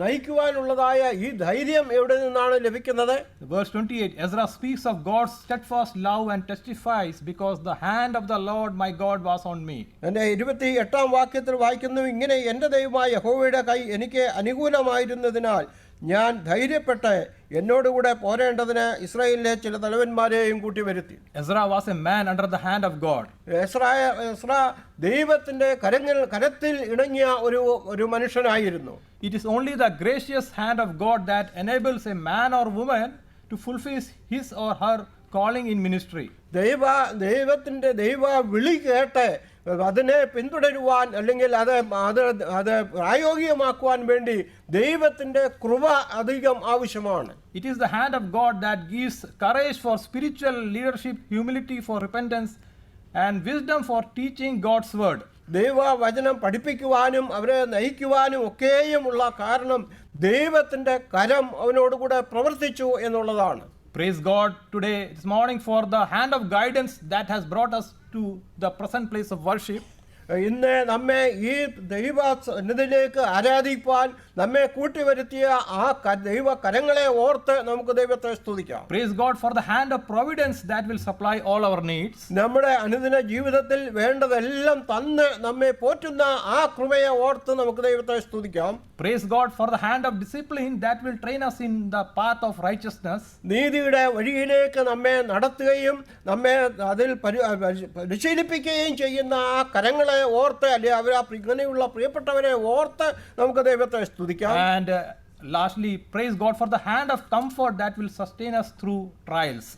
നയിക്കുവാനുള്ളതായ ഈ ധൈര്യം എവിടെ നിന്നാണ് ലഭിക്കുന്നത്? Verse 28, Ezra speaks of God's steadfast love and testifies, because the hand of the Lord my God was on me. എൻ്റെ 28-ാം വാക്യത്തിൽ വായിക്കുന്നു, ഇങ്ങനെ എൻ്റെ ദൈവമായ യഹോവയുടെ കൈ എനിക്ക് അനുകൂലമായിരുന്നതിനാൽ ഞാൻ ധൈര്യപ്പെട്ട് എന്നോടുകൂടെ പോരേണ്ടതിന് ഇസ്രായേലിലെ ചില തലവന്മാരെയും കൂട്ടി വരുത്തി. Ezra was a man under the hand of God. Ezra ദൈവത്തിന്റെ കരത്തിൽ ഇണങ്ങിയ ഒരു മനുഷ്യനായിരുന്നു. It is only the gracious hand of God that enables a man or woman to fulfill his or her calling in ministry. ദൈവത്തിന്റെ വിളി കേട്ട് അതിനെ പിന്തുടരുവാൻ അല്ലെങ്കിൽ അത് പ്രായോഗികമാക്കുവാൻ വേണ്ടി ദൈവത്തിന്റെ കൃപ അധികം ആവശ്യമാണ്. It is the hand of God that gives courage for spiritual leadership, humility for repentance, and wisdom for teaching God's word. ദൈവവചനം പഠിപ്പിക്കുവാനും അവരെ നയിക്കുവാനും ഒക്കെയുമുള്ള കാരണം ദൈവത്തിന്റെ കരം അവനോടുകൂടെ പ്രവർത്തിച്ചു എന്നുള്ളതാണ്. Praise God today, this morning, for the hand of guidance that has brought us to the present place of worship. ഇന്ന് നമ്മെ ഈ ദൈവസന്നിധിയിലേക്ക് ആരാധിപ്പാൻ നമ്മെ കൂട്ടിവരുത്തിയ ആ ദൈവ കരങ്ങളെ ഓർത്ത് നമുക്ക് ദൈവത്തെ സ്തുതിക്കാം. Praise God for the hand of providence that will supply all our needs. നമ്മുടെ അനുദിന ജീവിതത്തിൽ വേണ്ടതെല്ലാം തന്ന് നമ്മെ പോറ്റുന്ന ആ കൃപയെ ഓർത്ത് നമുക്ക് ദൈവത്തെ സ്തുതിക്കാം. Praise God for the hand of discipline that will train us in the path of righteousness. നീതിയുടെ വഴിയിലേക്ക് നമ്മെ നടത്തുകയും നമ്മെ അതിൽ പരിശീലിപ്പിക്കുകയും ചെയ്യുന്ന ആ കരങ്ങളെ ഓർത്ത്, അല്ലെങ്കിൽ ഇങ്ങനെയുള്ള പ്രിയപ്പെട്ടവരെ ഓർത്ത് നമുക്ക് ദൈവത്തെ സ്തുതിക്കാം. And lastly, praise God for the hand of comfort that will sustain us through trials.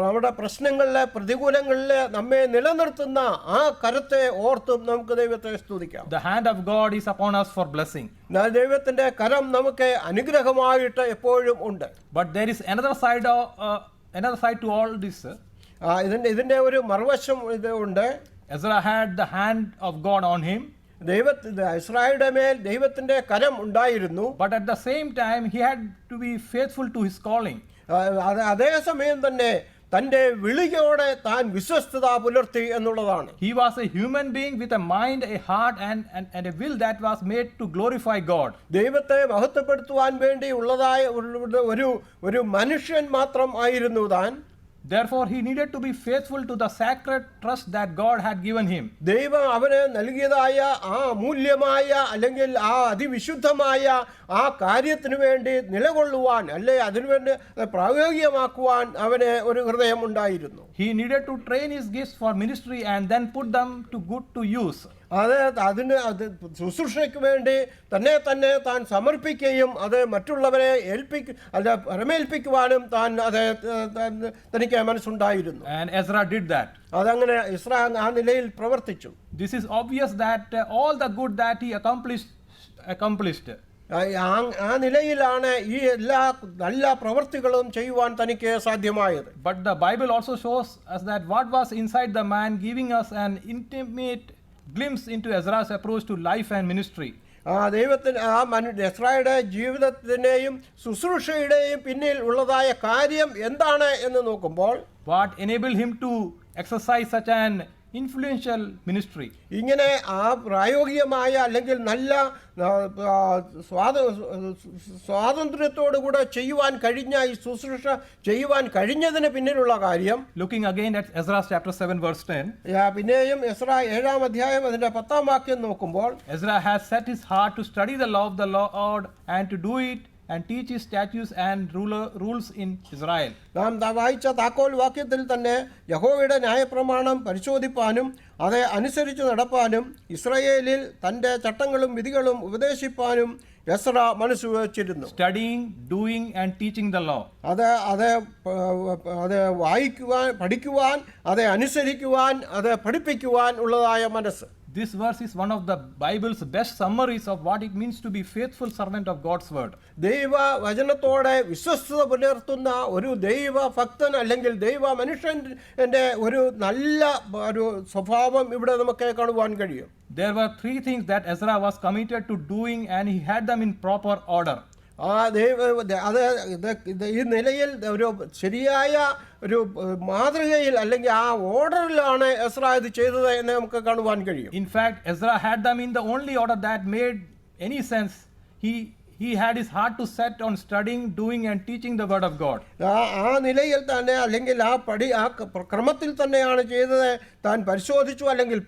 നമ്മുടെ പ്രശ്നങ്ങളിലെ പ്രതികൂലങ്ങളിലെ നമ്മെ നിലനിർത്തുന്ന ആ കരത്തെ ഓർത്തും നമുക്ക് ദൈവത്തെ സ്തുതിക്കാം. The hand of God is upon us for blessing. ദൈവത്തിന്റെ കരം നമുക്ക് അനുഗ്രഹമായിട്ട് എപ്പോഴും ഉണ്ട്. But there is another side to all this. ഇതിന്റെ ഒരു മറുവശം ഉണ്ട്. Ezra had the hand of God on him. ഇസ്രായേലിന്റെ മേൽ ദൈവത്തിന്റെ കരം ഉണ്ടായിരുന്നു. But at the same time he had to be faithful to his calling. അതേ സമയം തന്നെ തന്റെ വിളിയോടെ താൻ വിശ്വസ്തത പുലർത്തി എന്നുള്ളതാണ്. He was a human being with a mind, a heart and a will that was made to glorify God. ദൈവത്തെ മഹത്വപ്പെടുത്തുവാൻ വേണ്ടി ഉള്ളതായ ഒരു മനുഷ്യൻ മാത്രം ആയിരുന്നു താൻ. Therefore he needed to be faithful to the sacred trust that God had given him. ദൈവം അവന് നൽകിയതായ ആ മൂല്യമായ അല്ലെങ്കിൽ ആ അതിവിശുദ്ധമായ ആ കാര്യത്തിന് വേണ്ടി നിലകൊള്ളുവാൻ, അല്ലെ അതിനുവേണ്ടി പ്രായോഗികമാക്കുവാൻ അവന് ഒരു ഹൃദയം ഉണ്ടായിരുന്നു. He needed to train his gifts for ministry and then put them to use. അതിന് ശുശ്രൂഷയ്ക്ക് വേണ്ടി തന്നെ താൻ സമർപ്പിക്കുകയും അത് മറ്റുള്ളവരെ പരമേൽപ്പിക്കുവാനും തനിക്ക് മനസ്സുണ്ടായിരുന്നു. And Ezra did that. അതങ്ങനെ ഇസ്രാ ആ നിലയിൽ പ്രവർത്തിച്ചു. This is obvious that all the good that he accomplished. ആ നിലയിലാണ് ഈ എല്ലാ നല്ല പ്രവൃത്തികളും ചെയ്യുവാൻ തനിക്ക് സാധ്യമായത്. But the Bible also shows us that what was inside the man, giving us an intimate glimpse into Ezra's approach to life and ministry. ദൈവത്തിന് എസ്രായുടെ ജീവിതത്തിൻ്റെയും ശുശ്രൂഷയുടെയും പിന്നിൽ ഉള്ളതായ കാര്യം എന്താണ് എന്ന് നോക്കുമ്പോൾ, what enabled him to exercise such an influential ministry. ഇങ്ങനെ ആ പ്രായോഗികമായ അല്ലെങ്കിൽ നല്ല സ്വാതന്ത്ര്യത്തോടുകൂടെ ചെയ്യുവാൻ കഴിഞ്ഞ ഈ ശുശ്രൂഷ ചെയ്യുവാൻ കഴിഞ്ഞതിന് പിന്നിലുള്ള കാര്യം. Looking again at Ezra chapter 7 verse 10. പിന്നെയും എസ്ര 7-ാം അധ്യായം അതിന്റെ 10-ാം വാക്യം നോക്കുമ്പോൾ, Ezra has set his heart to study the law of the Lord and to do it and teach his statutes and rules in Israel. നാം വായിച്ച താക്കോൽ വാക്യത്തിൽ തന്നെ യഹോവയുടെ ന്യായപ്രമാണം പരിശോധിപ്പാനും അത് അനുസരിച്ച് നടപ്പാനും ഇസ്രായേലിൽ തൻ്റെ ചട്ടങ്ങളും വിധികളും ഉപദേശിപ്പാനും എസ്ര മനസ്സ് വെച്ചിരുന്നു. Studying, doing and teaching the law. അത് വായിക്കുവാൻ, പഠിക്കുവാൻ, അത് അനുസരിക്കുവാൻ, അത് പഠിപ്പിക്കുവാൻ ഉള്ളതായ മനസ്സ്. This verse is one of the Bible's best summaries of what it means to be faithful servant of God's word. ദൈവ വചനത്തോടെ വിശ്വസ്തത പുലർത്തുന്ന ഒരു ദൈവ ഭക്തൻ അല്ലെങ്കിൽ ദൈവ മനുഷ്യൻ്റെ ഒരു നല്ല ഒരു സ്വഭാവം ഇവിടെ നമുക്ക് കാണുവാൻ കഴിയും. There were three things that Ezra was committed to doing and he had them in proper order. ഈ നിലയിൽ ഒരു ശരിയായ ഒരു മാതൃകയിൽ അല്ലെങ്കിൽ ആ ഓർഡറിലാണ് എസ്ര ഇത് ചെയ്തത് എന്ന് നമുക്ക് കാണുവാൻ കഴിയും. In fact, Ezra had them in the only order that made any sense. He had his heart to set on studying, doing and teaching the word of God. ആ നിലയിൽ തന്നെ അല്ലെങ്കിൽ ആ ക്രമത്തിൽ തന്നെയാണ് ചെയ്തത്. താൻ പരിശോധിച്ചു അല്ലെങ്കിൽ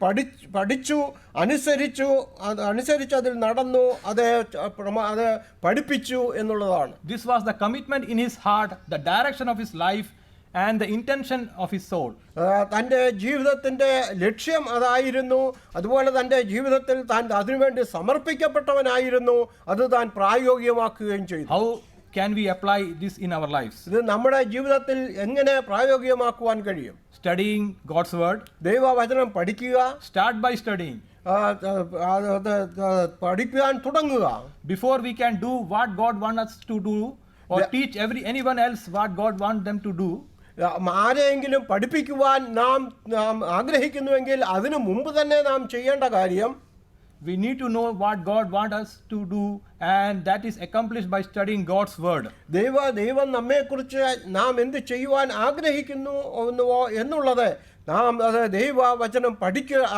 പഠിച്ചു, അനുസരിച്ച് അതിൽ നടന്നു, അത് പഠിപ്പിച്ചു എന്നുള്ളതാണ്. This was the commitment in his heart, the direction of his life and the intention of his soul. തൻ്റെ ജീവിതത്തിൻ്റെ ലക്ഷ്യം അതായിരുന്നു. അതുപോലെ തൻ്റെ ജീവിതത്തിൽ താൻ അതിനുവേണ്ടി സമർപ്പിക്കപ്പെട്ടവനായിരുന്നു. അത് താൻ പ്രായോഗികമാക്കുകയും ചെയ്തു. How can we apply this in our lives? ഇത് നമ്മുടെ ജീവിതത്തിൽ എങ്ങനെ പ്രായോഗികമാക്കുവാൻ കഴിയും? Studying God's word. ദൈവവചനം പഠിക്കുക. Start by studying. പഠിക്കാൻ തുടങ്ങുക. Before we can do what God wants us to do or teach anyone else what God wants them to do, ആരെയെങ്കിലും പഠിപ്പിക്കുവാൻ നാം ആഗ്രഹിക്കുന്നുവെങ്കിൽ അതിനു മുമ്പ് തന്നെ നാം ചെയ്യേണ്ട കാര്യം, we need to know what God wants us to do, and that is accomplished by studying God's word. ദൈവം നമ്മെക്കുറിച്ച് നാം എന്ത് ചെയ്യുവാൻ ആഗ്രഹിക്കുന്നു എന്നുള്ളത് നാം അത് ദൈവവചനം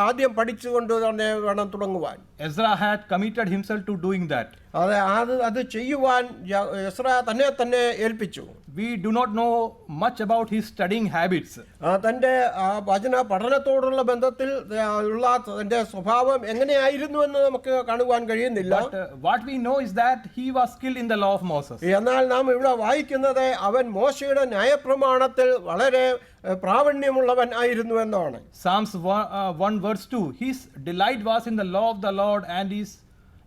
ആദ്യം പഠിച്ചുകൊണ്ട് തന്നെ വേണം തുടങ്ങുവാൻ. Ezra had committed himself to doing that. അത് ചെയ്യുവാൻ എസ്ര തന്നെ ഏൽപ്പിച്ചു. We do not know much about his studying habits. തൻ്റെ വചന പഠനത്തോടുള്ള ബന്ധത്തിൽ ഉള്ള തൻ്റെ സ്വഭാവം എങ്ങനെയായിരുന്നു എന്ന് നമുക്ക് കാണുവാൻ കഴിയുന്നില്ല. But what we know is that he was skilled in the law of Moses. എന്നാൽ നാം ഇവിടെ വായിക്കുന്നത് അവൻ മോശയുടെ ന്യായപ്രമാണത്തിൽ വളരെ പ്രാവീണ്യമുള്ളവൻ ആയിരുന്നു എന്നാണ്. Psalms 1 verse 2, his delight was in the law of the Lord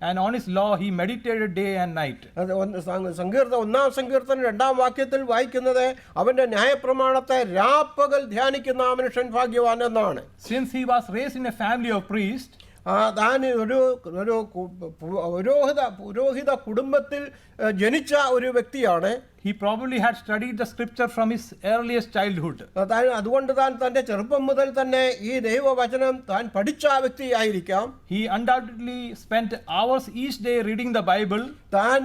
and on his law he meditated day and night. ഒന്നാം സങ്കീർത്തനം 2-ാം വാക്യത്തിൽ വായിക്കുന്നത് അവന്റെ ന്യായപ്രമാണത്തെ രാപ്പകൽ ധ്യാനിക്കുന്ന മനുഷ്യൻ ഭാഗ്യവാൻ എന്നാണ്. Since he was raised in a family of priests, താൻ ഒരു പുരോഹിത കുടുംബത്തിൽ ജനിച്ച ഒരു വ്യക്തിയാണ്. he probably had studied the scripture from his earliest childhood. അതുകൊണ്ട് താൻ തൻ്റെ ചെറുപ്പം മുതൽ തന്നെ ഈ ദൈവവചനം താൻ പഠിച്ച വ്യക്തിയായിരിക്കാം. He undoubtedly spent hours each day reading the Bible. താൻ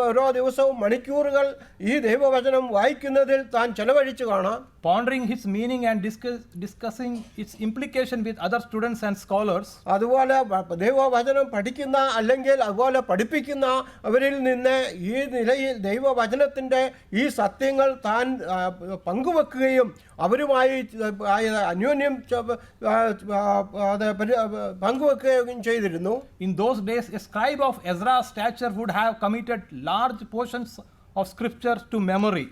ഓരോ ദിവസവും മണിക്കൂറുകൾ ഈ ദൈവവചനം വായിക്കുന്നതിൽ താൻ ചെലവഴിച്ചു കാണാം. Pondering its meaning and discussing its implication with other students and scholars. അതുപോലെ ദൈവവചനം പഠിക്കുന്ന അല്ലെങ്കിൽ അതുപോലെ പഠിപ്പിക്കുന്ന അവരിൽ നിന്ന് ഈ നിലയിൽ ദൈവവചനത്തിൻ്റെ ഈ സത്യങ്ങൾ താൻ പങ്കുവെക്കുകയും അവരുമായി അന്യോന്യം പങ്കുവെക്കുകയും ചെയ്തിരുന്നു. In those days, a scribe of Ezra's stature would have committed large portions of scripture to memory.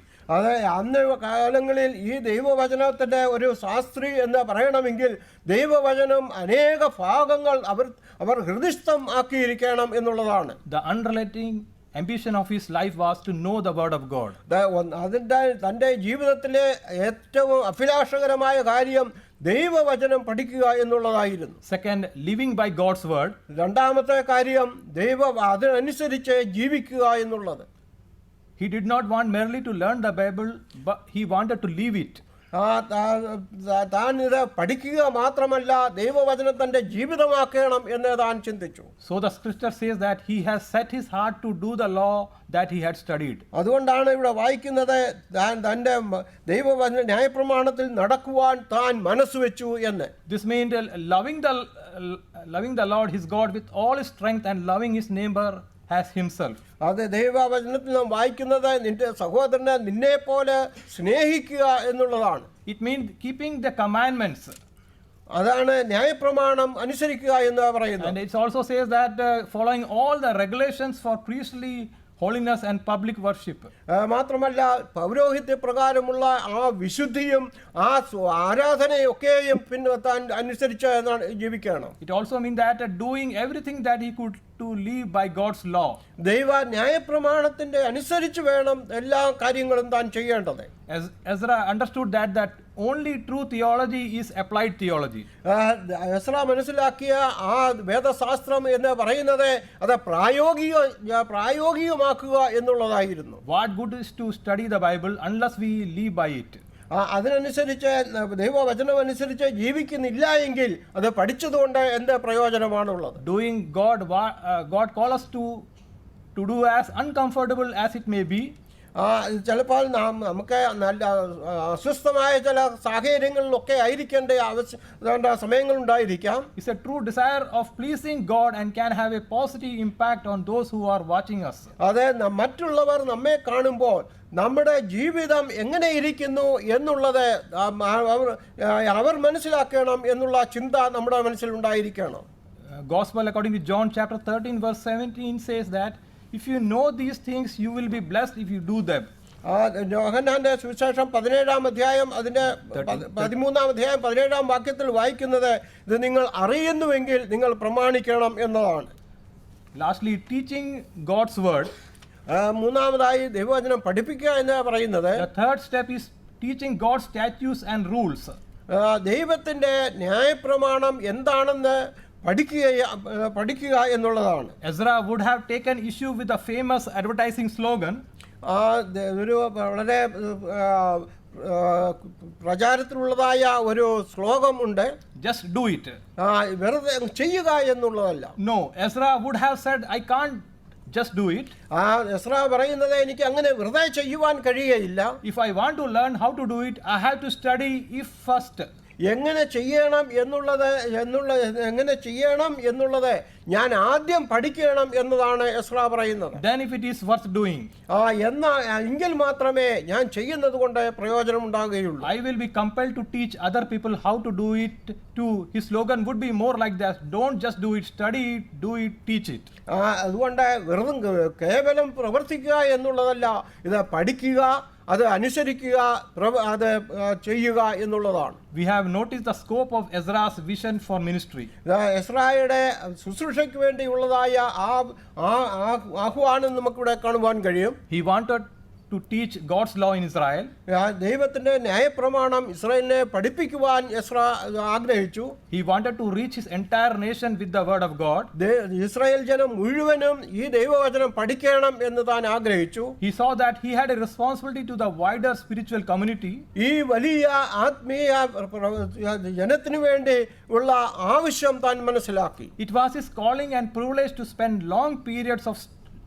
അന്ന് കാലങ്ങളിൽ ഈ ദൈവവചനത്തിൻ്റെ ഒരു ശാസ്ത്രി എന്ന് പറയണമെങ്കിൽ ദൈവവചനം അനേക ഭാഗങ്ങൾ അവർ ഹൃദയസ്ഥം ആക്കിയിരിക്കണം എന്നുള്ളതാണ്. The unrelenting ambition of his life was to know the word of God. അതിൻ്റെ തൻ്റെ ജീവിതത്തിലെ ഏറ്റവും അഭിലാഷകരമായ കാര്യം ദൈവവചനം പഠിക്കുക എന്നുള്ളതായിരുന്നു. Second, living by God's word. രണ്ടാമത്തെ കാര്യം അതിനനുസരിച്ച് ജീവിക്കുക എന്നുള്ളത്. He did not want merely to learn the Bible, but he wanted to live it. താൻ ഇത് പഠിക്കുക മാത്രമല്ല ദൈവവചനം തൻ്റെ ജീവിതമാക്കണം എന്ന് താൻ ചിന്തിച്ചു. So the scripture says that he has set his heart to do the law that he had studied. അതുകൊണ്ടാണ് ഇവിടെ വായിക്കുന്നത് തൻ്റെ ദൈവവചന ന്യായപ്രമാണത്തിൽ നടക്കുവാൻ താൻ മനസ്സുവെച്ചു എന്ന്. This means loving the Lord his God with all his strength and loving his neighbor as himself. അത് ദൈവവചനത്തിൽ നാം വായിക്കുന്നത് നിന്റെ സഹോദരനെ നിന്നെ പോലെ സ്നേഹിക്കുക എന്നുള്ളതാണ്. It means keeping the commandments. അതാണ് ന്യായപ്രമാണം അനുസരിക്കുക എന്ന് പറയുന്നത്. And it also says that following all the regulations for priestly holiness and public worship. മാത്രമല്ല പൗരോഹിത്യ പ്രകാരമുള്ള ആ വിശുദ്ധിയും ആ ആരാധനയൊക്കെയും പിന്നെ താൻ അനുസരിച്ച് ജീവിക്കണം. It also means that doing everything that he could to live by God's law. ദൈവ ന്യായപ്രമാണത്തിന്റെ അനുസരിച്ച് വേണം എല്ലാ കാര്യങ്ങളും താൻ ചെയ്യേണ്ടത്. As Ezra understood that only true theology is applied theology. Ezra മനസ്സിലാക്കിയ ആ വേദശാസ്ത്രം എന്ന് പറയുന്നത് അത് പ്രായോഗികമാക്കുക എന്നുള്ളതായിരുന്നു. What good is to study the Bible unless we live by it? അതിനനുസരിച്ച് ദൈവവചനം അനുസരിച്ച് ജീവിക്കുന്നില്ല എങ്കിൽ അത് പഠിച്ചതുകൊണ്ട് എന്ത് പ്രയോജനമാണുള്ളത്? Doing God call us to do as uncomfortable as it may be. ചിലപ്പോൾ നമുക്ക് നല്ല അസ്വസ്ഥമായ ചില സാഹചര്യങ്ങളിലൊക്കെ ആയിരിക്കേണ്ട സമയങ്ങളുണ്ടായിരിക്കാം. It's a true desire of pleasing God and can have a positive impact on those who are watching us. അതെ, മറ്റുള്ളവർ നമ്മെ കാണുമ്പോൾ നമ്മുടെ ജീവിതം എങ്ങനെ ഇരിക്കുന്നു എന്നുള്ളത് അവർ മനസ്സിലാക്കണം എന്നുള്ള ചിന്ത നമ്മുടെ മനസ്സിൽ ഉണ്ടായിരിക്കണം. Gospel according to John chapter 13 verse 17 says that if you know these things you will be blessed if you do them. യോഹന്നാന്റെ സുവിശേഷം 17-ാം അധ്യായം അതിന്റെ 13-ാം അധ്യായം 17-ാം വാക്യത്തിൽ വായിക്കുന്നത് ഇത് നിങ്ങൾ അറിയുന്നുവെങ്കിൽ നിങ്ങൾ പ്രമാണിക്കണം എന്നതാണ്. Lastly, teaching God's word. മൂന്നാമതായി ദൈവവചനം പഠിപ്പിക്കുക എന്ന് പറയുന്നത്. The third step is teaching God's statutes and rules. ദൈവത്തിന്റെ ന്യായപ്രമാണം എന്താണെന്ന് പഠിക്കുക എന്നുള്ളതാണ്. Ezra would have taken issue with the famous advertising slogan. ഒരു വളരെ പ്രചാരത്തിലുള്ളതായ ഒരു ശ്ലോകം ഉണ്ട്. Just do it. വെറുതെ ചെയ്യുക എന്നുള്ളതല്ല. No, Ezra would have said I can't just do it. Ezra പറയുന്നത് എനിക്ക് അങ്ങനെ വെറുതെ ചെയ്യുവാൻ കഴിയുകയില്ല. If I want to learn how to do it, I have to study it first. എങ്ങനെ ചെയ്യണം എന്നുള്ളത് ഞാൻ ആദ്യം പഠിക്കണം എന്നതാണ് എസ്ര പറയുന്നത്. Then if it is worth doing, എങ്കിൽ മാത്രമേ ഞാൻ ചെയ്യുന്നത് കൊണ്ട് പ്രയോജനം ഉണ്ടാകുകയുള്ളൂ. I will be compelled to teach other people how to do it too. His slogan would be more like that: don't just do it, study it, do it, teach it. അതുകൊണ്ട് വെറുതെ കേവലം പ്രവർത്തിക്കുക എന്നുള്ളതല്ല, ഇത് പഠിക്കുക, അത് അനുസരിക്കുക, അത് ചെയ്യുക എന്നുള്ളതാണ്. We have noticed the scope of Ezra's vision for ministry. എസ്രായുടെ ശുശ്രൂഷയ്ക്ക് വേണ്ടിയുള്ളതായ ആഹ്വാനം നമുക്കിവിടെ കാണുവാൻ കഴിയും. He wanted to teach God's law in Israel. ദൈവത്തിന്റെ ന്യായപ്രമാണം ഇസ്രായേലിനെ പഠിപ്പിക്കുവാൻ എസ്ര ആഗ്രഹിച്ചു. He wanted to reach his entire nation with the word of God. Israel ജനം മുഴുവനും ഈ ദൈവവചനം പഠിക്കണം എന്ന് താൻ ആഗ്രഹിച്ചു. He saw that he had a responsibility to the wider spiritual community. ഈ വലിയ ആത്മീയ ജനത്തിനു വേണ്ടി ഉള്ള ആവശ്യം താൻ മനസ്സിലാക്കി. It was his calling and privilege to spend long periods of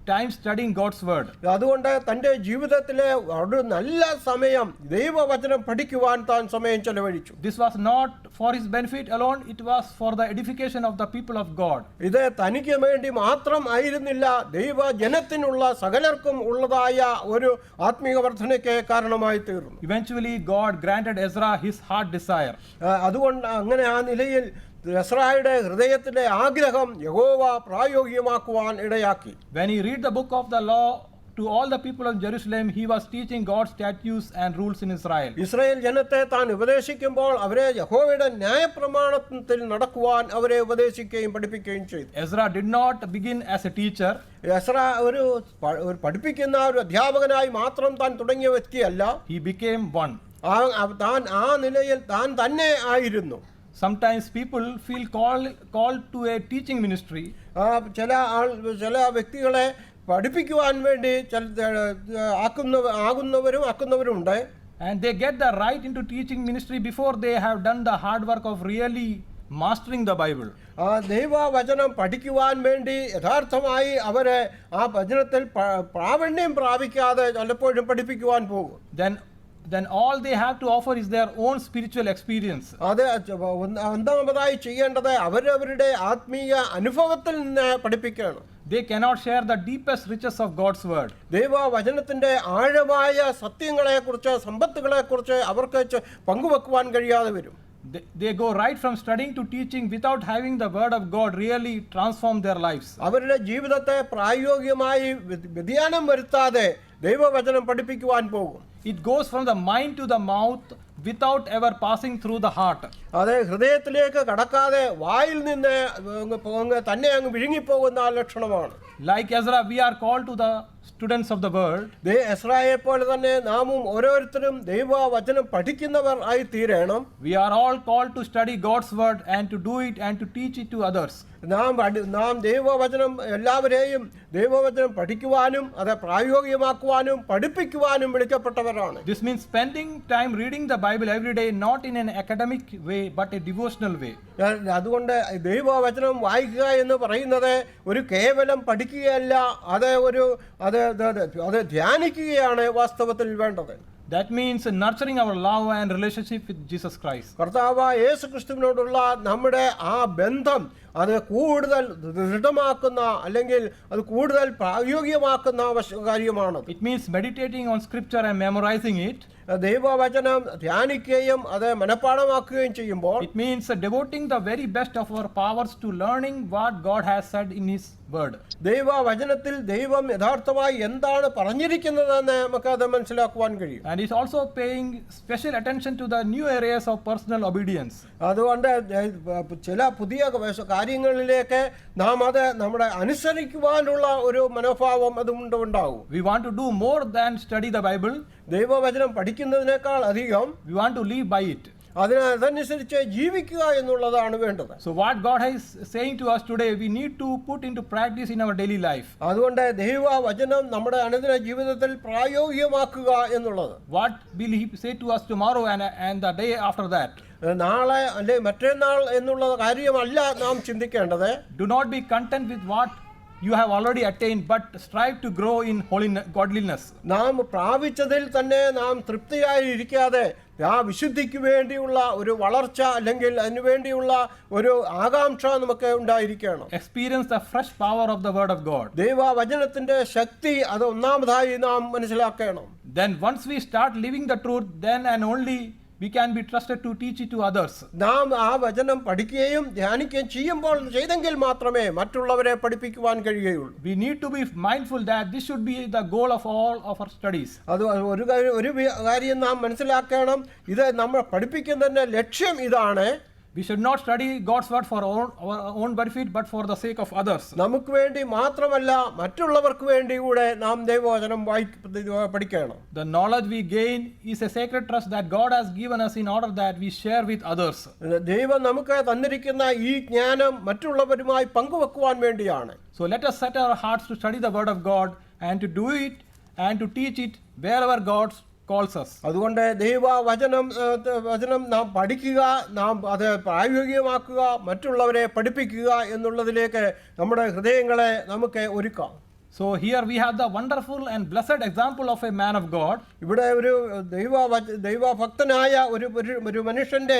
time studying God's word. അതുകൊണ്ട് തന്റെ ജീവിതത്തിലെ ഒരു നല്ല സമയം ദൈവവചനം പഠിക്കുവാൻ താൻ സമയം ചെലവഴിച്ചു. This was not for his benefit alone, it was for the edification of the people of God. ഇത് തനിക്ക് വേണ്ടി മാത്രം ആയിരുന്നില്ല, ദൈവജനത്തിനുള്ള സകലർക്കും ഉള്ളതായ ഒരു ആത്മീയ വർധനയ്ക്ക് കാരണമായി തീർന്നു. Eventually God granted Ezra his heart desire. അതുകൊണ്ട് അങ്ങനെ ആ നിലയിൽ എസ്രായുടെ ഹൃദയത്തിലെ ആഗ്രഹം യഹോവ പ്രായോഗികമാക്കുവാൻ ഇടയാക്കി. When he read the book of the law to all the people of Jerusalem, he was teaching God's statutes and rules in Israel. Israel ജനത്തെ താൻ ഉപദേശിക്കുമ്പോൾ അവരെ യഹോവയുടെ ന്യായപ്രമാണത്തിൽ നടക്കുവാൻ അവരെ ഉപദേശിക്കുകയും പഠിപ്പിക്കുകയും ചെയ്തു. Ezra did not begin as a teacher. Ezra ഒരു പഠിപ്പിക്കുന്ന ഒരു അധ്യാപകനായി മാത്രം താൻ തുടങ്ങിയ വ്യക്തിയല്ല. He became one. താൻ ആ നിലയിൽ താൻ തന്നെ ആയിരുന്നു. Sometimes people feel called to a teaching ministry. ചില വ്യക്തികളെ പഠിപ്പിക്കുവാൻ വേണ്ടി ആക്കുന്നവരുണ്ട്. And they get the right into teaching ministry before they have done the hard work of really mastering the Bible. ദൈവവചനം പഠിക്കുവാൻ വേണ്ടി യഥാർത്ഥമായി അവരെ ആ വചനത്തിൽ പ്രാവീണ്യം പ്രാപിക്കാതെ പലപ്പോഴും പഠിപ്പിക്കുവാൻ പോകും. Then all they have to offer is their own spiritual experience. അത് ഒന്നാമതായി ചെയ്യേണ്ടത് അവരവരുടെ ആത്മീയ അനുഭവത്തിൽ നിന്ന് പഠിപ്പിക്കണം. They cannot share the deepest riches of God's word. ദൈവവചനത്തിന്റെ ആഴമായ സത്യങ്ങളെക്കുറിച്ച്, സമ്പത്തുകളെക്കുറിച്ച് അവർക്ക് പങ്കുവെക്കുവാൻ കഴിയാതെ വരും. they go right from studying to teaching without having the word of God really transform their lives. അവരുടെ ജീവിതത്തെ പ്രായോഗികമായി വ്യതിയാനം വരുത്താതെ ദൈവവചനം പഠിപ്പിക്കുവാൻ പോകും. It goes from the mind to the mouth without ever passing through the heart. അത് ഹൃദയത്തിലേക്ക് കടക്കാതെ വായിൽ നിന്ന് തന്നെ അങ്ങ് വിഴുങ്ങിപ്പോകുന്ന ലക്ഷണമാണ്. Like Ezra, we are called to the students of the word. എസ്രായെ പോലെ തന്നെ നാമും ഓരോരുത്തരും ദൈവവചനം പഠിക്കുന്നവർ ആയി തീരണം. We are all called to study God's word and to do it and to teach it to others. നാം ദൈവവചനം എല്ലാവരെയും ദൈവവചനം പഠിക്കുവാനും അത് പ്രായോഗികമാക്കുവാനും പഠിപ്പിക്കുവാനും വിളിക്കപ്പെട്ടവരാണ്. This means spending time reading the Bible every day, not in an academic way but a devotional way. അതുകൊണ്ട് ദൈവവചനം വായിക്കുക എന്ന് പറയുന്നത് ഒരു കേവലം പഠിക്കുകയല്ല, അത് ധ്യാനിക്കുകയാണ് വാസ്തവത്തിൽ വേണ്ടത്. That means nurturing our love and relationship with Jesus Christ. കർത്താവായ യേശുക്രിസ്തുവിനോടുള്ള നമ്മുടെ ആ ബന്ധം അത് കൂടുതൽ ദൃഢമാക്കുന്ന അല്ലെങ്കിൽ അത് കൂടുതൽ പ്രായോഗികമാക്കുന്ന കാര്യമാണ്. It means meditating on scripture and memorizing it. ദൈവവചനം ധ്യാനിക്കുകയും അത് മനഃപ്പാഠമാക്കുകയും ചെയ്യുമ്പോൾ it means devoting the very best of our powers to learning what God has said in his word. ദൈവവചനത്തിൽ ദൈവം യഥാർത്ഥമായി എന്താണ് പറഞ്ഞിരിക്കുന്നതെന്ന് നമുക്ക് അത് മനസ്സിലാക്കുവാൻ കഴിയും. And is also paying special attention to the new areas of personal obedience. അതുകൊണ്ട് ചില പുതിയ കാര്യങ്ങളിലേക്ക് നാം അത് നമ്മുടെ അനുസരിക്കുവാനുള്ള ഒരു മനോഭാവം അതുകൊണ്ടുണ്ടാവും. We want to do more than study the Bible. ദൈവവചനം പഠിക്കുന്നതിനേക്കാൾ അധികം we want to live by it. അതനുസരിച്ച് ജീവിക്കുക എന്നുള്ളതാണ് വേണ്ടത്. So what God is saying to us today, we need to put into practice in our daily life. അതുകൊണ്ട് ദൈവവചനം നമ്മുടെ അനുദിന ജീവിതത്തിൽ പ്രായോഗികമാക്കുക എന്നുള്ളത്. What will he say to us tomorrow and the day after that? നാളെ അല്ലെ മറ്റന്നാൾ എന്നുള്ള കാര്യമല്ല നാം ചിന്തിക്കേണ്ടത്. Do not be content with what you have already attained, but strive to grow in holiness, godliness. നാം പ്രാപിച്ചതിൽ തന്നെ നാം തൃപ്തിയായി ഇരിക്കാതെ ആ വിശുദ്ധിക്ക് വേണ്ടിയുള്ള ഒരു വളർച്ച അല്ലെങ്കിൽ അതിനു വേണ്ടിയുള്ള ഒരു ആകാംക്ഷ നമുക്ക് ഉണ്ടായിരിക്കണം. Experience the fresh power of the word of God. ദൈവവചനത്തിന്റെ ശക്തി അത് ഒന്നാമതായി നാം മനസ്സിലാക്കണം. Then once we start living the truth, then and only we can be trusted to teach it to others. നാം ആ വചനം പഠിക്കുകയും ധ്യാനിക്കുകയും ചെയ്തെങ്കിൽ മാത്രമേ മറ്റുള്ളവരെ പഠിപ്പിക്കുവാൻ കഴിയുകയുള്ളൂ. We need to be mindful that this should be the goal of all of our studies. അത് ഒരു കാര്യം നാം മനസ്സിലാക്കണം, ഇത് നമ്മൾ പഠിപ്പിക്കുന്നതിന്റെ ലക്ഷ്യം ഇതാണ്. We should not study God's word for our own benefit, but for the sake of others. നമുക്ക് വേണ്ടി മാത്രമല്ല മറ്റുള്ളവർക്ക് വേണ്ടി കൂടെ നാം ദൈവവചനം പഠിക്കണം. The knowledge we gain is a sacred trust that God has given us in order that we share with others. ദൈവം നമുക്ക് തന്നിരിക്കുന്ന ഈ ജ്ഞാനം മറ്റുള്ളവരുമായി പങ്കുവെക്കുവാൻ വേണ്ടിയാണ്. So let us set our hearts to study the word of God and to do it and to teach it wherever God calls us. അതുകൊണ്ട് ദൈവവചനം നാം പഠിക്കുക, നാം അത് പ്രായോഗികമാക്കുക, മറ്റുള്ളവരെ പഠിപ്പിക്കുക എന്നുള്ളതിലേക്ക് നമ്മുടെ ഹൃദയങ്ങളെ നമുക്ക് ഒരുക്കാം. So here we have the wonderful and blessed example of a man of God. ഇവിടെ ഒരു ദൈവഭക്തനായ ഒരു മനുഷ്യന്റെ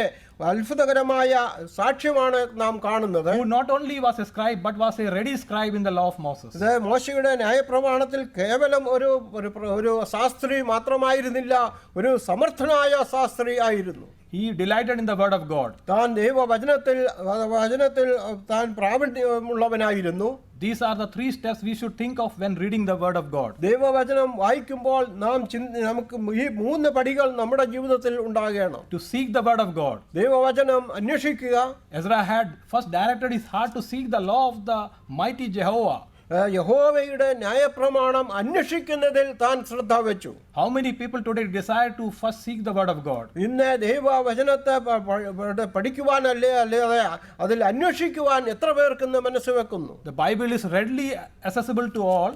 അത്ഭുതകരമായ സാക്ഷ്യമാണ് നാം കാണുന്നത്. Who not only was a scribe but was a ready scribe in the law of Moses. ഇത് മോശയുടെ ന്യായപ്രമാണത്തിൽ കേവലം ഒരു ശാസ്ത്രി മാത്രമായിരുന്നില്ല, ഒരു സമർത്ഥനായ ശാസ്ത്രി ആയിരുന്നു. He delighted in the word of God. താൻ ദൈവവചനത്തിൽ താൻ പ്രാവീണ്യമുള്ളവനായിരുന്നു. These are the 3 steps we should think of when reading the word of God. ദൈവവചനം വായിക്കുമ്പോൾ നമുക്ക് ഈ 3 പടികൾ നമ്മുടെ ജീവിതത്തിൽ ഉണ്ടാകണം. To seek the word of God. ദൈവവചനം അന്വേഷിക്കുക. Ezra had first directed his heart to seek the law of the mighty Jehovah. യഹോവയുടെ ന്യായപ്രമാണം അന്വേഷിക്കുന്നതിൽ താൻ ശ്രദ്ധ വെച്ചു. How many people today desire to first seek the word of God? ഇന്ന് ദൈവവചനത്തെ പഠിക്കുവാൻ അല്ലാതെ അതിൽ അന്വേഷിക്കുവാൻ എത്ര പേർക്ക് ഇന്ന് മനസ്സ് വെക്കുന്നു? The Bible is readily accessible to all.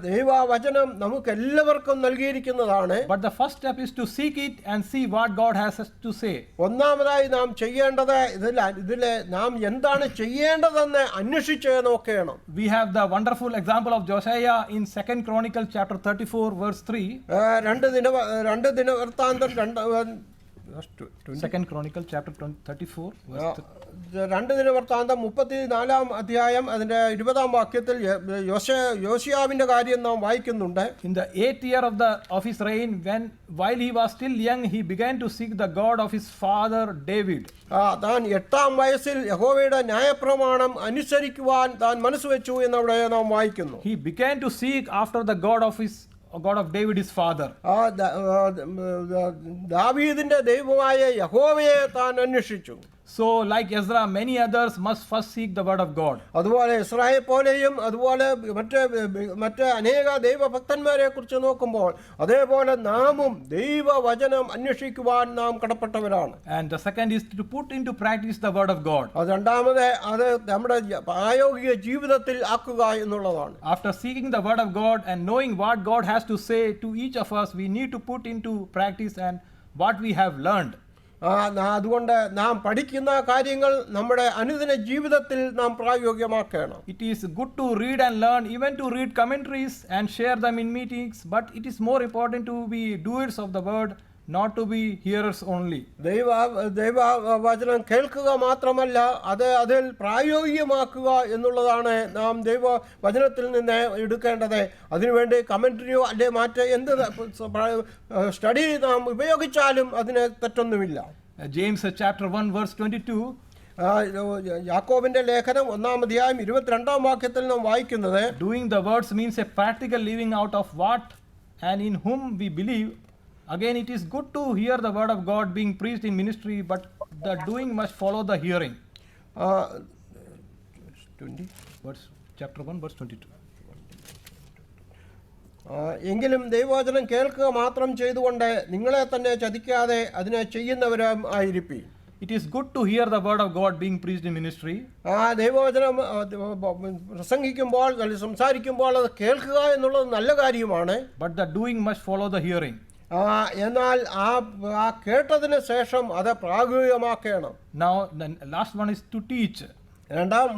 ദൈവവചനം നമുക്ക് എല്ലാവർക്കും നൽകിയിരിക്കുന്നതാണ്. But the first step is to seek it and see what God has to say. ഒന്നാമതായി നാം ചെയ്യേണ്ടത് ഇതിലെ നാം എന്താണ് ചെയ്യേണ്ടതെന്ന് അന്വേഷിച്ച് നോക്കണം. We have the wonderful example of Josiah in 2 Chronicles chapter 34 verse 3. രണ്ട് ദിനവൃത്താന്തം Second Chronicle chapter 34 verse 2 ദിനവൃത്താന്തം 34 അധ്യായം അതിന്റെ 20 വാക്യത്തിൽ യോശിയാവിന്റെ കാര്യം നാം വായിക്കുന്നുണ്ട്. In the 8th year of his reign, while he was still young, he began to seek the God of his father David. താൻ 8-ാം വയസ്സിൽ യഹോവയുടെ ന്യായപ്രമാണം അനുസരിക്കുവാൻ താൻ മനസ്സ് വെച്ചു എന്നവിടെ നാം വായിക്കുന്നു. He began to seek after the God of David his father. ദാവീദിന്റെ ദൈവമായ യഹോവയെ താൻ അന്വേഷിച്ചു. So like Ezra, many others must first seek the word of God. അതുപോലെ ഇസ്രായേൽ പോലെയും അതുപോലെ മറ്റ് അനേക ദൈവഭക്തന്മാരെ കുറിച്ച് നോക്കുമ്പോൾ അതേപോലെ നാമും ദൈവവചനം അന്വേഷിക്കുവാൻ നാം കടപ്പെട്ടവരാണ്. And the second is to put into practice the word of God. അത് രണ്ടാമത് അത് നമ്മുടെ പ്രായോഗിക ജീവിതത്തിൽ ആക്കുക എന്നുള്ളതാണ്. After seeking the word of God and knowing what God has to say to each of us, we need to put into practice and what we have learned. അതുകൊണ്ട് നാം പഠിക്കുന്ന കാര്യങ്ങൾ നമ്മുടെ അനുദിന ജീവിതത്തിൽ നാം പ്രായോഗികമാക്കണം. It is good to read and learn, even to read commentaries and share them in meetings, but it is more important to be doers of the word, not to be hearers only. ദൈവവചനം കേൾക്കുക മാത്രമല്ല അതിൽ പ്രായോഗികമാക്കുക എന്നുള്ളതാണ് നാം ദൈവവചനത്തിൽ നിന്ന് എടുക്കേണ്ടത്. അതിനുവേണ്ടി കമന്ററിയോ അല്ലെ മറ്റ് എന്ത് സ്റ്റഡി നാം ഉപയോഗിച്ചാലും അതിന് തെറ്റൊന്നുമില്ല. James chapter 1 verse 22. യാക്കോബിന്റെ ലേഖനം 1-ാം അധ്യായം 22-ാം വാക്യത്തിൽ നാം വായിക്കുന്നത്, doing the words means a practical living out of what and in whom we believe. Again, it is good to hear the word of God being preached in ministry, but the doing must follow the hearing. Chapter 1 verse 22. എങ്കിലും ദൈവവചനം കേൾക്കുക മാത്രം ചെയ്തുകൊണ്ട് നിങ്ങളെ തന്നെ ചതിക്കാതെ അതിനെ ചെയ്യുന്നവരും ആയിരിപ്പി. It is good to hear the word of God being preached in ministry. ദൈവവചനം പ്രസംഗിക്കുമ്പോൾ സംസാരിക്കുമ്പോൾ അത് കേൾക്കുക എന്നുള്ളത് നല്ല കാര്യമാണ്. But the doing must follow the hearing. എന്നാൽ ആ കേട്ടതിന് ശേഷം അത് പ്രായോഗികമാക്കണം. Now the last one is to teach.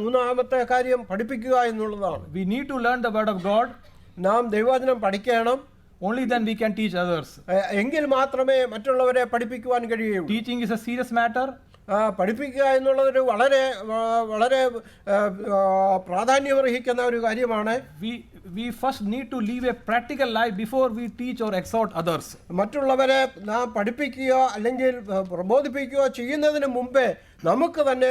മൂന്നാമത്തെ കാര്യം പഠിപ്പിക്കുക എന്നുള്ളതാണ്. We need to learn the word of God. നാം ദൈവവചനം പഠിക്കണം. Only then we can teach others. എങ്കിൽ മാത്രമേ മറ്റുള്ളവരെ പഠിപ്പിക്കുവാൻ കഴിയുള്ളൂ. Teaching is a serious matter. പഠിപ്പിക്കുക എന്നുള്ളതൊരു വളരെ വളരെ പ്രാധാന്യമർഹിക്കുന്ന ഒരു കാര്യമാണ്. We first need to live a practical life before we teach or exhort others. മറ്റുള്ളവരെ നാം പഠിപ്പിക്കുകയോ അല്ലെങ്കിൽ പ്രബോധിപ്പിക്കുകയോ ചെയ്യുന്നതിന് മുമ്പേ നമുക്ക് തന്നെ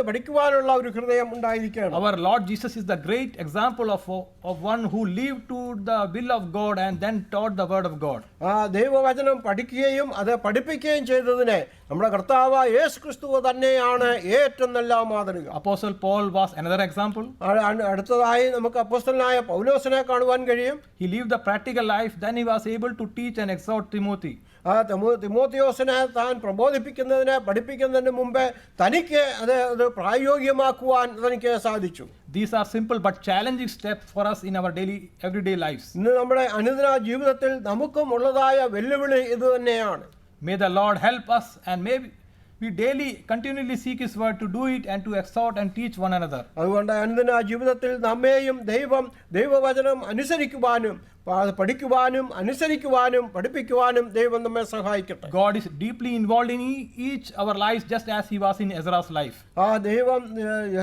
പഠിക്കുവാനുള്ള ഒരു ഹൃദയം ഉണ്ടായിരിക്കണം. Our Lord Jesus is the great example of one who lived to the will of God and then taught the word of God. ദൈവവചനം പഠിക്കുകയും അത് പഠിപ്പിക്കുകയും ചെയ്തതിനെ നമ്മുടെ കർത്താവ് യേശുക്രിസ്തു തന്നെയാണ് ഏറ്റവും നല്ല മാതൃക. Apostle Paul was another example. അടുത്തതായി നമുക്ക് അപ്പോസ്തലനായ പൗലോസിനെ കാണുവാൻ കഴിയും. He lived the practical life, then he was able to teach and exhort Timothy. തിമോത്തിയോസിനെ താൻ പ്രബോധിപ്പിക്കുന്നതിന് പഠിപ്പിക്കുന്നതിന് മുമ്പേ തനിക്ക് അത് പ്രായോഗികമാക്കുവാൻ തനിക്ക് സാധിച്ചു. These are simple but challenging steps for us in our everyday lives. ഇന്ന് നമ്മുടെ അനുദിന ജീവിതത്തിൽ നമുക്കും ഉള്ളതായ വെല്ലുവിളി ഇത് തന്നെയാണ്. May the Lord help us, and may we daily continually seek his word to do it and to exhort and teach one another. അതുകൊണ്ട് അനുദിന ജീവിതത്തിൽ നമ്മെയും ദൈവവചനം അനുസരിക്കുവാനും പഠിക്കുവാനും അനുസരിക്കുവാനും പഠിപ്പിക്കുവാനും ദൈവം നമ്മെ സഹായിക്കട്ടെ. God is deeply involved in each our lives, just as he was in Ezra's life. ദൈവം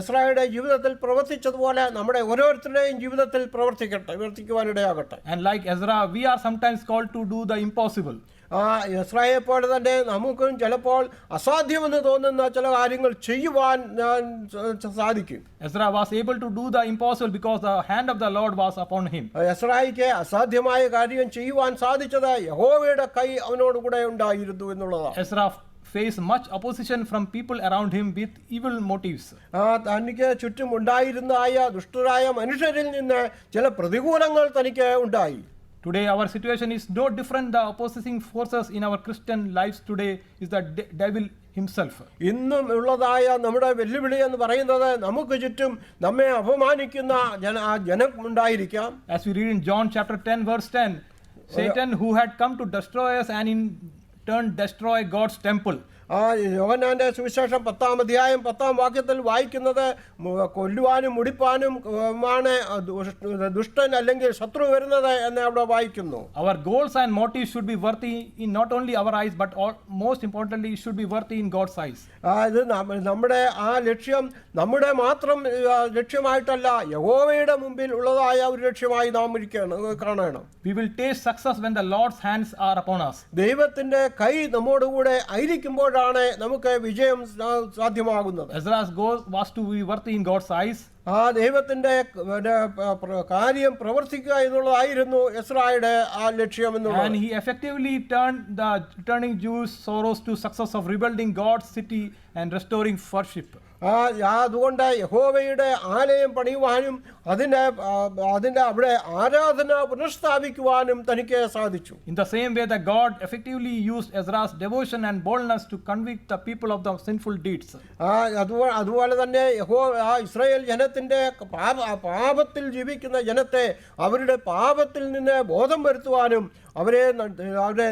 എസ്രായുടെ ജീവിതത്തിൽ പ്രവർത്തിച്ചതുപോലെ നമ്മുടെ ഓരോരുത്തരുടെയും ജീവിതത്തിൽ പ്രവർത്തിക്കുവാനിടയാകട്ടെ. And like Ezra, we are sometimes called to do the impossible. എസ്രായെ പോലെ തന്നെ നമുക്കും ചിലപ്പോൾ അസാധ്യമെന്ന് തോന്നുന്ന ചില കാര്യങ്ങൾ ചെയ്യുവാൻ സാധിക്കും. Ezra was able to do the impossible because the hand of the Lord was upon him. എസ്രായിക്ക് അസാധ്യമായ കാര്യം ചെയ്യുവാൻ സാധിച്ചത് യഹോവയുടെ കൈ അവനോട് കൂടെ ഉണ്ടായിരുന്നു എന്നുള്ളതാണ്. Ezra faced much opposition from people around him with evil motives. തനിക്ക് ചുറ്റും ഉണ്ടായിരുന്നായ ദുഷ്ടരായ മനുഷ്യരിൽ നിന്ന് ചില പ്രതികൂലങ്ങൾ തനിക്ക് ഉണ്ടായി. Today our situation is no different. The opposing forces in our Christian lives today is the devil himself. ഇന്നും ഉള്ളതായ നമ്മുടെ വെല്ലുവിളി എന്ന് പറയുന്നത് നമുക്ക് ചുറ്റും നമ്മെ അപമാനിക്കുന്ന ജനം ഉണ്ടായിരിക്കാം. As we read in John chapter 10 verse 10, Satan who had come to destroy us and in turn destroy God's temple. യോഹന്നാന്റെ സുവിശേഷം 10-ാം അധ്യായം 10-ാം വാക്യത്തിൽ വായിക്കുന്നത് കൊല്ലുവാനും മുടിപ്പാനും ആണ് ദുഷ്ടൻ അല്ലെങ്കിൽ ശത്രു വരുന്നത് എന്ന് അവിടെ വായിക്കുന്നു. Our goals and motives should be worthy in not only our eyes but most importantly it should be worthy in God's eyes. ഇത് നമ്മുടെ ആ ലക്ഷ്യം നമ്മുടെ മാത്രം ലക്ഷ്യമായിട്ടല്ല, യഹോവയുടെ മുമ്പിൽ ഉള്ളതായ ഒരു ലക്ഷ്യമായി നാം കാണണം. We will taste success when the Lord's hands are upon us. ദൈവത്തിന്റെ കൈ നമ്മോടുകൂടെ ആയിരിക്കുമ്പോഴാണ് നമുക്ക് വിജയം സാധ്യമാകുന്നത്. Ezra's goal was to be worthy in God's eyes. ആ ദൈവത്തിന്റെ കാര്യം പ്രവർത്തിക്കുക എന്നുള്ളതായിരുന്നു എസ്രായുടെ ആ ലക്ഷ്യം എന്നുള്ളത്. And he effectively turned the returning Jews' sorrows to success of rebuilding God's city and restoring worship. അതുകൊണ്ട് യഹോവയുടെ ആലയം പണിയുവാനും അതിന്റെ അവിടെ ആരാധന പുനഃസ്ഥാപിക്കുവാനും തനിക്ക് സാധിച്ചു. In the same way that God effectively used Ezra's devotion and boldness to convict the people of the sinful deeds. അതുപോലെ തന്നെ ഇസ്രായേൽ ജനത്തിന്റെ പാപത്തിൽ ജീവിക്കുന്ന ജനത്തെ അവരുടെ പാപത്തിൽ നിന്ന് ബോധം വരുത്തുവാനും അവരെ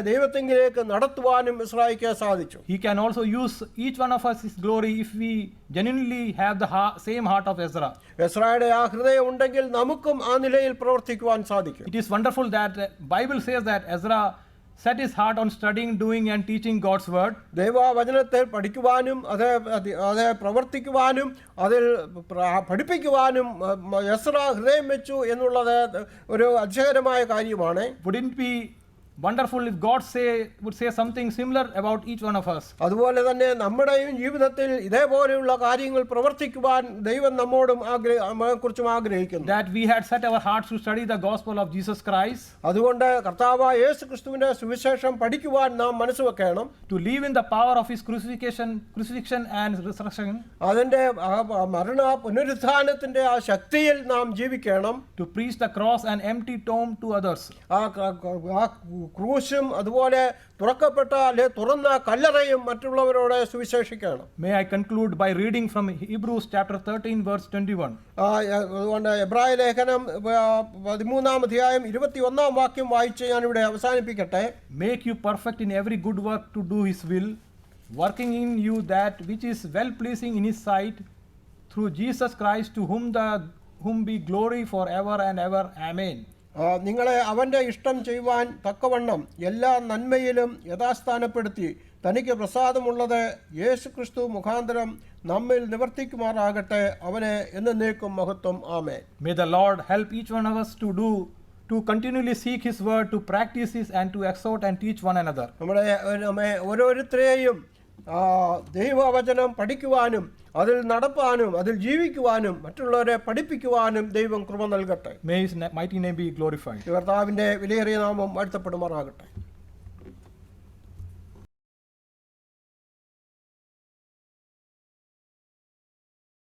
ദൈവത്തിലേക്ക് നടത്തുവാനും ഇസ്രായേലിന് സാധിച്ചു. He can also use each one of us his glory if we genuinely have the same heart of Ezra. എസ്രായുടെ ആ ഹൃദയം ഉണ്ടെങ്കിൽ നമുക്കും ആ നിലയിൽ പ്രവർത്തിക്കുവാൻ സാധിക്കും. It is wonderful that Bible says that Ezra set his heart on studying, doing and teaching God's word. ദൈവവചനത്തെ പഠിക്കുവാനും അത് പ്രവർത്തിക്കുവാനും അതിൽ പഠിപ്പിക്കുവാനും എസ്രാ ഹൃദയം വെച്ചു എന്നുള്ളത് ഒരു അതിശയകരമായ കാര്യമാണ്. Wouldn't it be wonderful if God would say something similar about each one of us? അതുപോലെ തന്നെ നമ്മുടെയും ജീവിതത്തിൽ ഇതേപോലെയുള്ള കാര്യങ്ങൾ പ്രവർത്തിക്കുവാൻ ദൈവം നമ്മോടും കുറിച്ചും ആഗ്രഹിക്കുന്നു. That we had set our hearts to study the gospel of Jesus Christ. അതുകൊണ്ട് കർത്താവായ യേശുക്രിസ്തുവിന്റെ സുവിശേഷം പഠിക്കുവാൻ നാം മനസ്സുവെക്കണം. To live in the power of his crucifixion and resurrection. അതിന്റെ മരണ പുനരുത്ഥാനത്തിന്റെ ആ ശക്തിയിൽ നാം ജീവിക്കണം. To preach the cross and empty tomb to others. ക്രൂശും അതുപോലെ തുറക്കപ്പെട്ട തുറന്ന കല്ലറയും മറ്റുള്ളവരോട് സുവിശേഷിക്കണം. May I conclude by reading from Hebrews chapter 13 verse 21. അതുകൊണ്ട് എബ്രായ ലേഖനം 13-ാം അധ്യായം 21-ാം വാക്യം വായിച്ച് ഞാൻ ഇവിടെ അവസാനിപ്പിക്കട്ടെ. Make you perfect in every good work to do his will, working in you that which is well pleasing in his sight, through Jesus Christ, to whom be glory forever and ever. Amen. നിങ്ങളെ അവൻ്റെ ഇഷ്ടം ചെയ്യുവാൻ തക്കവണ്ണം എല്ലാ നന്മയിലും യഥാസ്ഥാനപ്പെടുത്തി തനിക്ക് പ്രസാദമുള്ളത് യേശുക്രിസ്തു മുഖാന്തരം നമ്മിൽ നിവർത്തിക്കുമാറാകട്ടെ. അവനെ എന്നേക്കും മഹത്വം. ആമേൻ. May the Lord help each one of us to continually seek his word, to practice his and to exhort and teach one another. നമ്മെ ഓരോരുത്തരെയും ദൈവവചനം പഠിക്കുവാനും അതിൽ നടപ്പാനും അതിൽ ജീവിക്കുവാനും മറ്റുള്ളവരെ പഠിപ്പിക്കുവാനും ദൈവം കൃപ നൽകട്ടെ. May his mighty name be glorified. കർത്താവിന്റെ വിലയേറിയ നാമം വാഴ്ത്തപ്പെടുമാറാകട്ടെ.